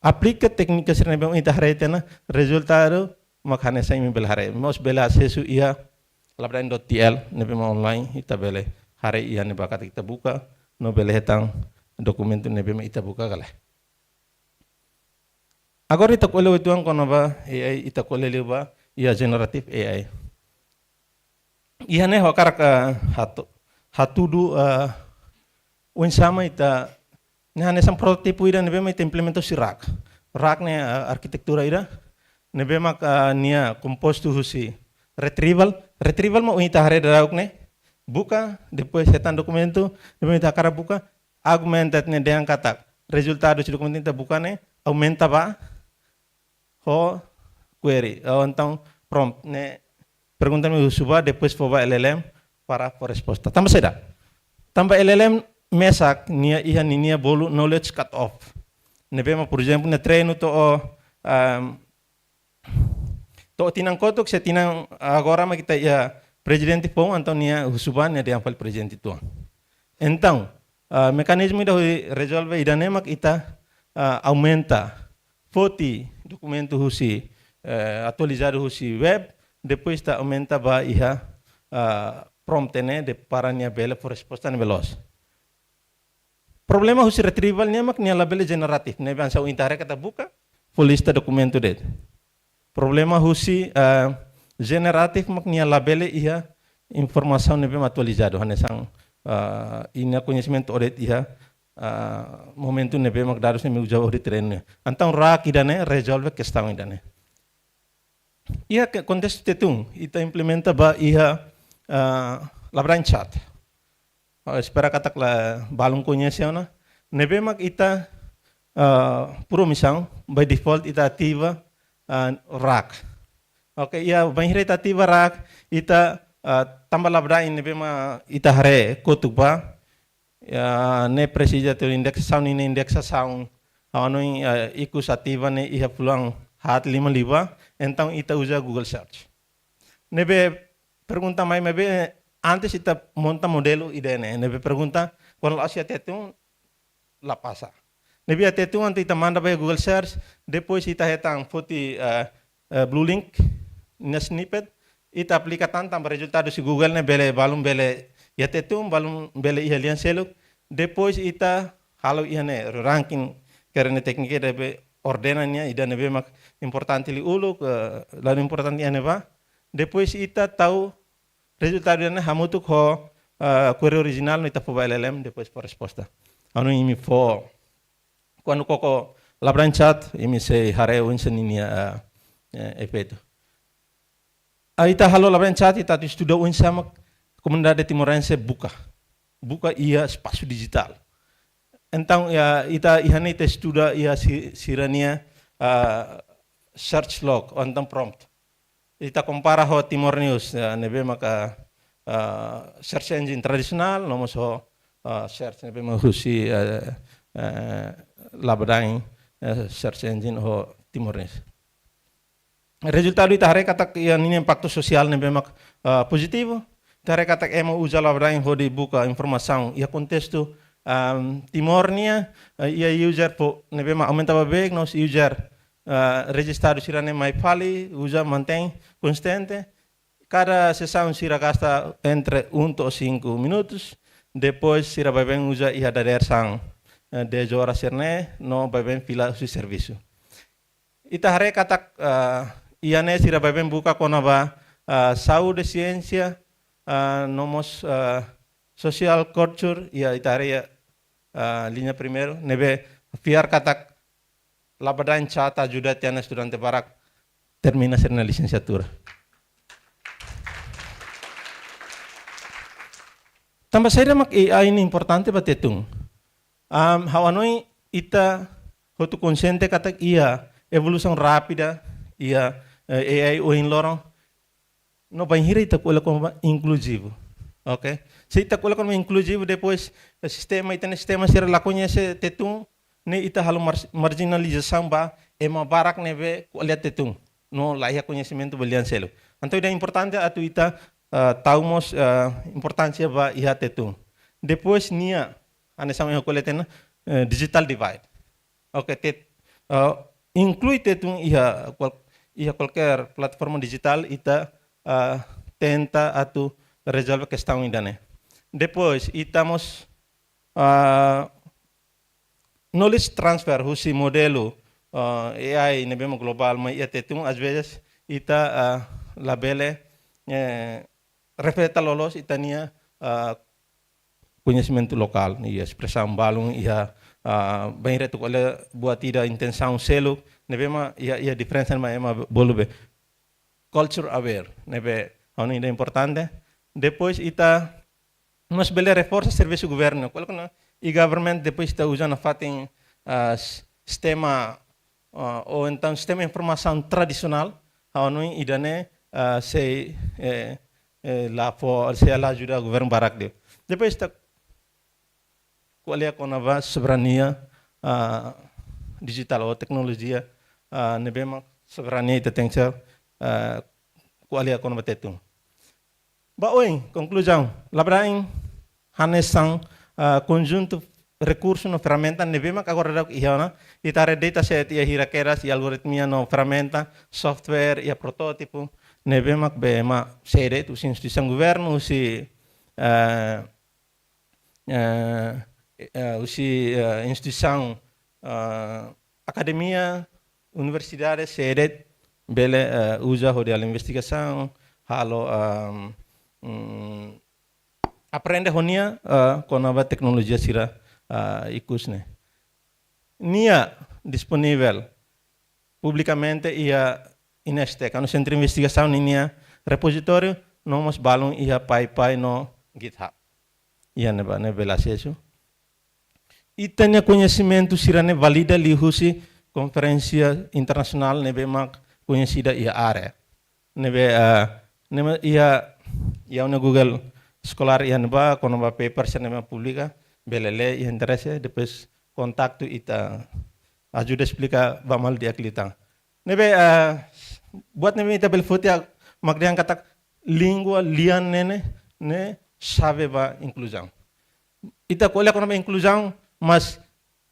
Aplica técnica sir nebe ita hare tena resultado makanya saya membeli hari, mau bela sesu ia labran.tl nebe online ita bele hari ia nebe kata kita buka no bele hetang dokumen tu nebe ita buka kala. Agora ita kole itu ang kono ba AI ita kole liba ia generative AI. Ia ne hokar hatudu unsama ita ne sam prototipo ida nebe ita implementasi rak ne arsitektura ida. Nebe mak nia compose tu husi retrieval ma ita hare dauk ne buka depois setan documento nebe ita kara buka augmented ne deang katak resultado si documento ita buka ne aumenta ba ho query então prompt ne pergunta me suba depois foba LLM para resposta tambah seda tambah LLM mesak nia iha nia bolu knowledge cut off nebe ma por exemplo ne treino to to tinang kotok se tinang agora makita ya presidente pong Antonia Husuban ya yang fal presidente itu. Então, mecanismo ida resolve idane mak ita aumenta foto documento husi atualizado husi web, depois ta aumenta ba iha prompt ne de parania bela por resposta veloz. Problema husi retrieval nya mak nia label generatif, ne ban sa intare kata buka full lista documento det. Problema husi generatif mak nia label iha informação ne bem atualizado, hanesang ina conhecimento oret iha momento ne bem mak dados ne uja oret treino. Então rak idane resolve questão idane. Iha contexto tetung ita implementa ba iha labran chat. Espera katak la balong conheceu na nebe mak ita puro misang by default ita ativa rak. Okay, ia banhire ita ativa rak ita tambah labran nebe ma ita hare kotuba ne precisa tu indexação ni indexação anoi ikus ativa ne iha pulang hat 5 liba, então ita usa Google Search. Nebe pergunta mais mebe antes ita monta modelo idene, nebe pergunta qual asia tetung la passa. Nebe tetung antes ita manda by Google Search, depois ita hetang foti blue link na snippet, ita aplica tantam resultado si Google ne bele balum bele ya tetung balum bele iha lian seluk, depois ita halo ihane ranking karena teknik debe ordenannya ida nebe mak importante li uluk lalu importante ane ba depois ita tahu resultado ane hamutuk ho query original no ita po LLM depois por resposta anu imi fo quando koko labran chat imi se hare unsen ini efeito ita halo labran chat ita estuda unsamak comunidade timorense buka ia espaço digital. Então, ita ihane ita estuda ia sirania search log, então prompt. Ita compara ho Timor News, nebe maka search engine tradisional, nomos ho search nebe mahusi labdain search engine ho Timor News. Resultado ita hare katak ia nini impacto sosial nebe mak positivo. Ita hare katak ema usa labdain ho di buka informação ia contexto Timornia ia user po nebe ma aumenta babek nos user registrado sirane mai pali usa mantém constante cada sessão sira gasta entre 1 a 5 minutos depois sira babek usa ia dader sang 10 horas sirne no babek fila su serviço ita hare katak ia ne sira babek buka konaba saúde ciência nomos social culture ia ita hare linha primeiro nebe fiar katak labadan chat ajuda tiana estudante barak termina ser na licenciatura. Tambah saya mak AI ini importante batetung. Hawanoi ita hotu konsente katak ia evolução rápida ia AI o in Loron no banhira ita kola como inclusivo. Okay? Se ita kola como inclusivo depois sistema ita sistema ser la conhece tetung ne ita halo marginalização ba ema barak nebe kola tetung no laia conhecimento belian selo. Então é importante atu ita taumos importância ba iha tetung. Depois nia ane sama yang kola tena digital divide. Okay, inclui tetung iha qualquer plataforma digital ita tenta atu resolve questão ainda né. Depois, estamos knowledge transfer, husi modelo AI nebema global, mas ia ter às vezes ita labele referita lolos itania conhecimento local, ia expressão balung ia bem reto olha buat tidak intenção selo nebema ia diferença mas ema bolube culture aware nebe hal ini importante. Depois ita nós bele reforça serviço governo. Qual que e government depois está usando fatem sistema ou então sistema de informação tradicional. Há não idane se lá for se ela ajuda o governo barak deu. Depois está qual é a nova soberania digital ou tecnologia nebema soberania ita tem que ser qual é a nova tetung. Ba oi, conclusão. Labrain hanesang conjunto recurso no ferramenta nebe mak agora dak ihana itare dataset ia hirakeras e algoritmia no ferramenta software ia protótipo nebe mak be ma sede tu instituição governo si instituição academia universidade sede bele usa hodel investigação halo aprende honia com nova tecnologia sira ikusne nia disponível publicamente ia ineste no centro de investigação nia repositório nomos balon ia pai no GitHub ia ne bela acesso e tenha conhecimento sira ne valida li husi conferência internacional nebe mak conhecida ia área nebe ia una Google escolar ia neba quando ba paper se neba publica belele ia interesse depois contacto ita ajuda explica bamal dia klitang nebe buat nebe ita belfote magdian kata língua lian ne sabe ba inclusão ita kolha quando ba inclusão mas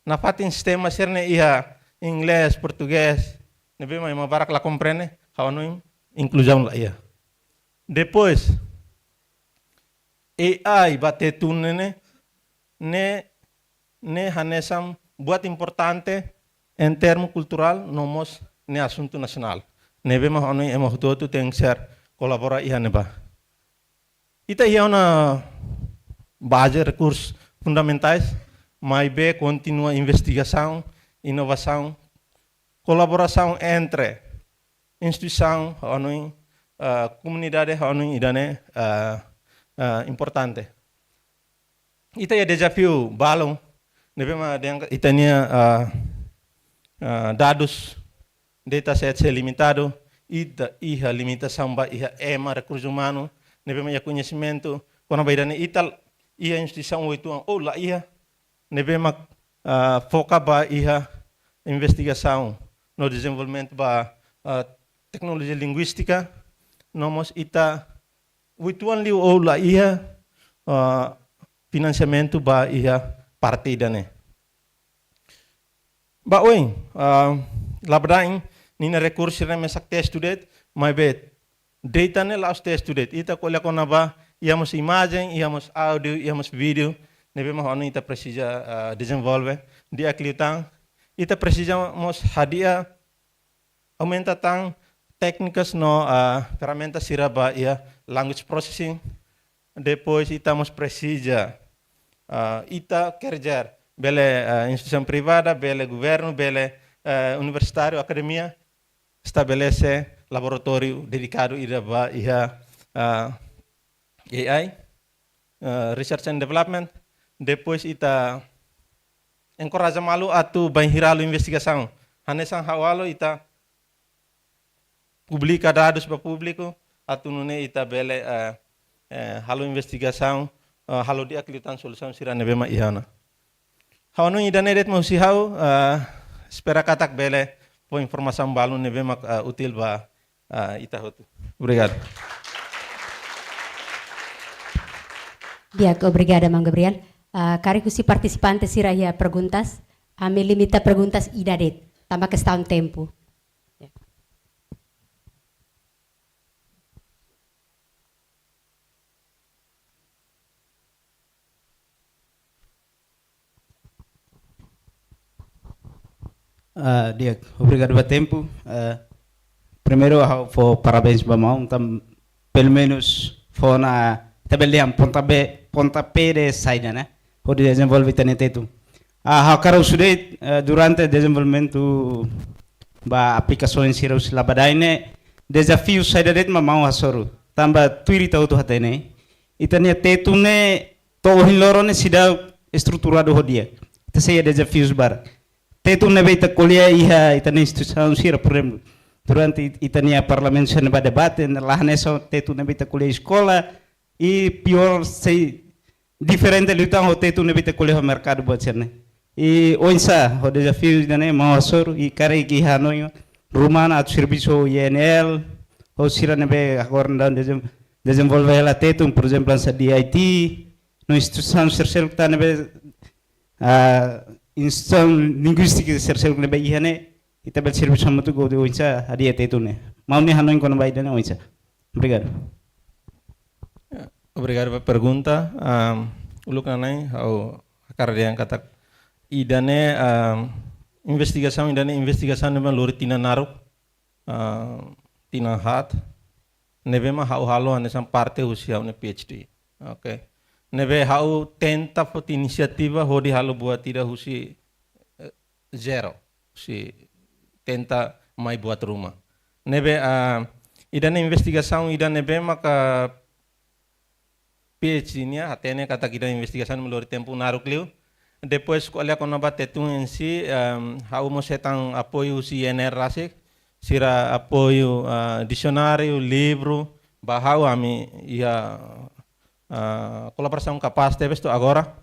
na fatin sistema serne ia inglês português nebe mai barak la compreende hawano inclusão la ia depois AI bate tunene ne hanesam buat importante em termo cultural nomos ne assunto nacional nebe ma hanu emo tu tem ser colabora ia neba ita ia una base recursos fundamentais mais be continua investigação inovação colaboração entre instituição hanu comunidade hanu idane importante. Ita ya desafio balong, nebe ma itania dados, dataset limitado, iha limitação ba iha ema recurso humano, nebe ma ya conhecimento, quando vai dane ital iha instituição oituang la iha, nebe ma foca ba iha investigação no desenvolvimento ba tecnologia linguística, nomos ita Wituan liu la ia financiamento ba ia partida ne. Ba oi labrain nina recurso reme sak test student mai bet data ne la test student ita kolha kona ba iamos imagem iamos áudio iamos vídeo nebe ma honu ita precisa desenvolve dia clitang ita precisamos hadia aumenta tang técnicas no ferramenta siraba ia language processing depois estamos precisa ita kerja bele instituição privada bele governo bele universitário academia estabelece laboratório dedicado iraba ia AI research and development depois ita encoraja malu atu banhiralo investigação hanesan hawalo ita publica dados para público atu nune ita bele halo investigação halo diaklitan solução sira nebema ihana hawano ida nedet mo si hau espera katak bele po informação balu nebema util ba ita hotu obrigado. Bien, obrigada, Mang Gabriel. Cari si participantes sira ya perguntas, me limita perguntas idadet, tambah questão tempo. Dia, obrigado pelo tempo. Primeiro, vou parabéns para mão, pelo menos foi na tabeliam pontapé de saída, né? O desenvolvimento tenetetu. Quero estudei durante o desenvolvimento da aplicação em Sirius Labadaine, desafio saída de mamão asoro. Tamba tuiri tau tu hatene. Itania tetu ne tohin Loron sida estruturado hodia. Itu saya desafios bar. Tetu ne beita kuliah iha itania instituição sira problem. Durante itania parlamento se neba debate, lá nessa tetu ne beita kuliah escola e pior sei diferente lutang o tetu ne beita kuliah mercado buat cerne. E oinsa o desafio ne mau asor e kare ki hanoyo rumah atau serviço INL o sira ne be agora desenvolver ela tetu, por exemplo, essa de IT no instituição sercel que tá nebe instituição linguística sercel que nebe ihane ita bel serviço chamado go de oinsa hadi ete tu ne mau ni hanoi kono bai dana oinsa. Obrigado. Obrigado pela pergunta. Uluk nanai au karya yang kata idane investigação nebe lori tina naruk tina hat nebe ma hau halo ane sam parte usia une PhD. Okay. Nebe hau tenta pot inisiativa hodi halo buat tidak husi zero. Si tenta mai buat rumah. Nebe idane investigação idane nebe maka PhD nya atene kata kita investigação melori tempo narukliu. Depois olha quando batetung em si hau mo setang apoio si NR rasik sira apoio dicionário livro bahau ami ia colaboração capaz teve isto agora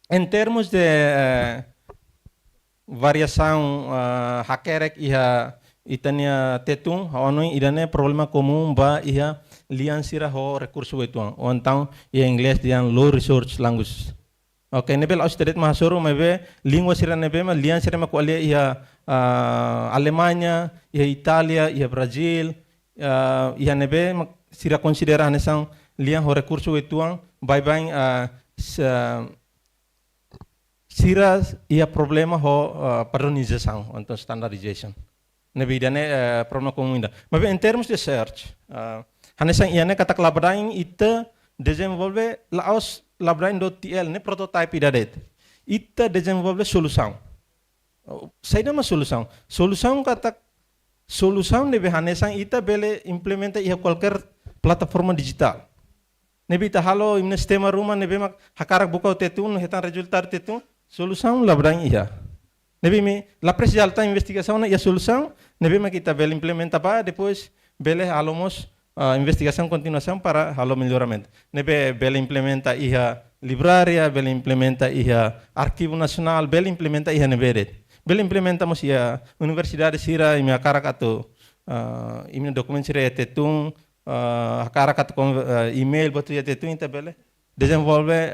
em termos de variação hakerek ia itania tetung hawanoi idane problema comum ba ia lian sira ho recurso etuang ontang ia inglês dian low resource language. Oke, nebel austeritet mahasuru mebe lingua sira nebe ma lian sira ma kualia ia Alemanha, ia Italia, ia Brasil, ia nebe ma sira considera hanesang lian ho recurso etuang bye sira ia problema ho padronização untuk standardization. Nebe idane problema comum inda. Mas em termos de search, hanesang iane kata kelabrain ita desenvolve laos labrain.tl ne prototype idadet. Ita desenvolve solução. Sai nama solução. Solução kata solução nebe hanesang ita bele implementa ia qualquer plataforma digital. Nebe ita halo imne sistema rumah nebe mak hakarak buka tetun hetan resultado tetun solução labrain ia. Nebe me la presa alta investigação na ia solução nebe mak ita bele implementa pa depois bele halomos investigação continuação para halo melhoramento. Nebe bele implementa ia libraria, bele implementa ia arquivo nacional, bele implementa ia neberet. Bele implementa mos ia universidade sira imi akarakatu imi dokumen sira tetung akarakatu email batu ia tetung ita bele desenvolve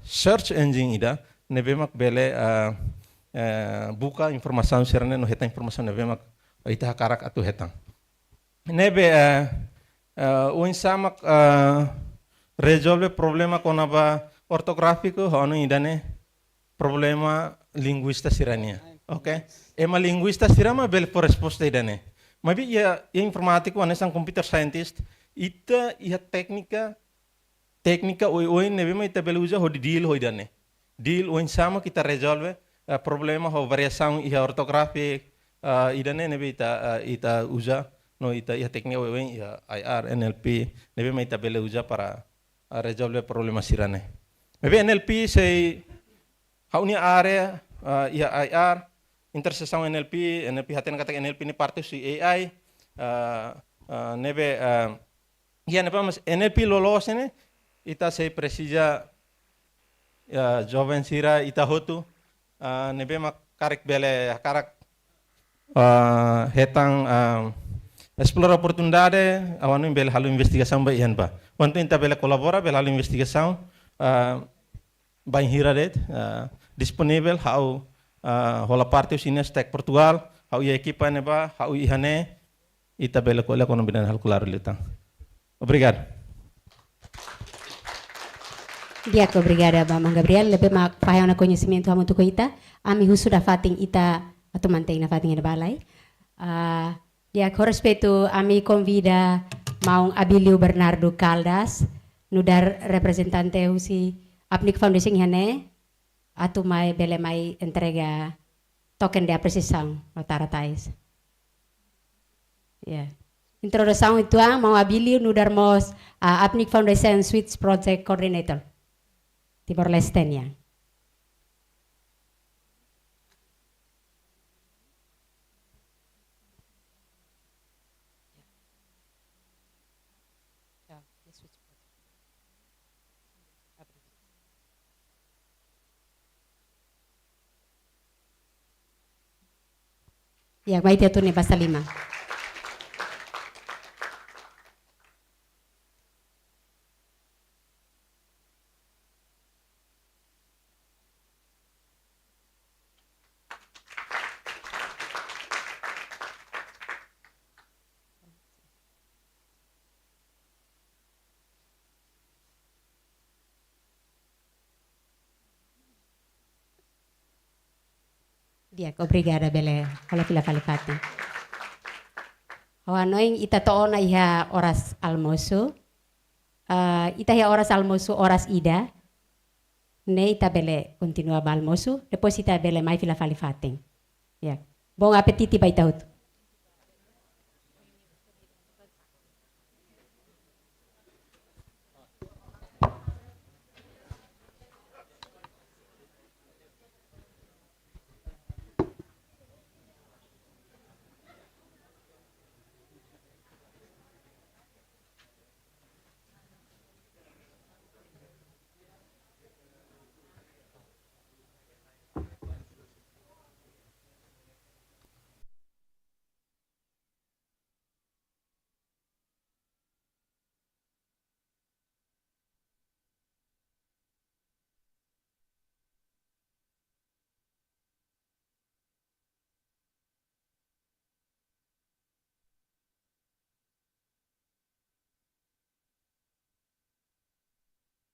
search engine ida nebe mak bele buka informação sira no heta informação nebe mak ita akarakatu hetang. Nebe o insamak resolve problema com aba ortográfico hono idane problema linguista sirania. Okay? Ema linguista sirama bel por resposta idane. Mas ia informático anesang computer scientist ita ia técnica oi nebe ma ita bel usa ho deal ho idane. Deal o insama kita resolve problema ho variação ia ortográfico idane nebe ita usa no ita ia teknik wewen ia IR NLP nebe ma ita bele usa para resolver problemas sirane. Nebe NLP sei haunia area ia IR interseção NLP haten kata NLP ni parte si AI nebe ia nebe mas NLP lolos ne ita sei precisa jovem sira ita hotu nebe ma karek bele karak hetang explora oportunidade, awanu bel halu investigação ba ian ba. Wantu inta bela colabora bel halu investigação ba hiradet disponível hau hola parte sini Stack Portugal, hau ia equipa ne ba, hau ihane ita bela cola kono bidan hal claro letang. Obrigado. Diak obrigada Bang Gabriel, lebih mak pahaya na conhecimento amo tu ita, ami husu da fating ita atau manteng na fating da balai. Ya, com respeito, a mim convida Maung Abilio Bernardo Caldas, nudar representante usi Apnik Foundation hane, atu mai bele mai entrega token de apreciação notara tais. Ya. Introdução itu Maung Abilio nudar mos Apnik Foundation Switch Project Coordinator. Timor Leste ya. Ya, vai ter turno basta 5. Dia obrigada bele hola fila falifate. Hoa noing ita toona iha horas almoço. Ita iha horas almoço horas ida. Ne ita bele continua ba almoço. Depois ita bele mai fila falifating. Ya. Bom apetite ba ita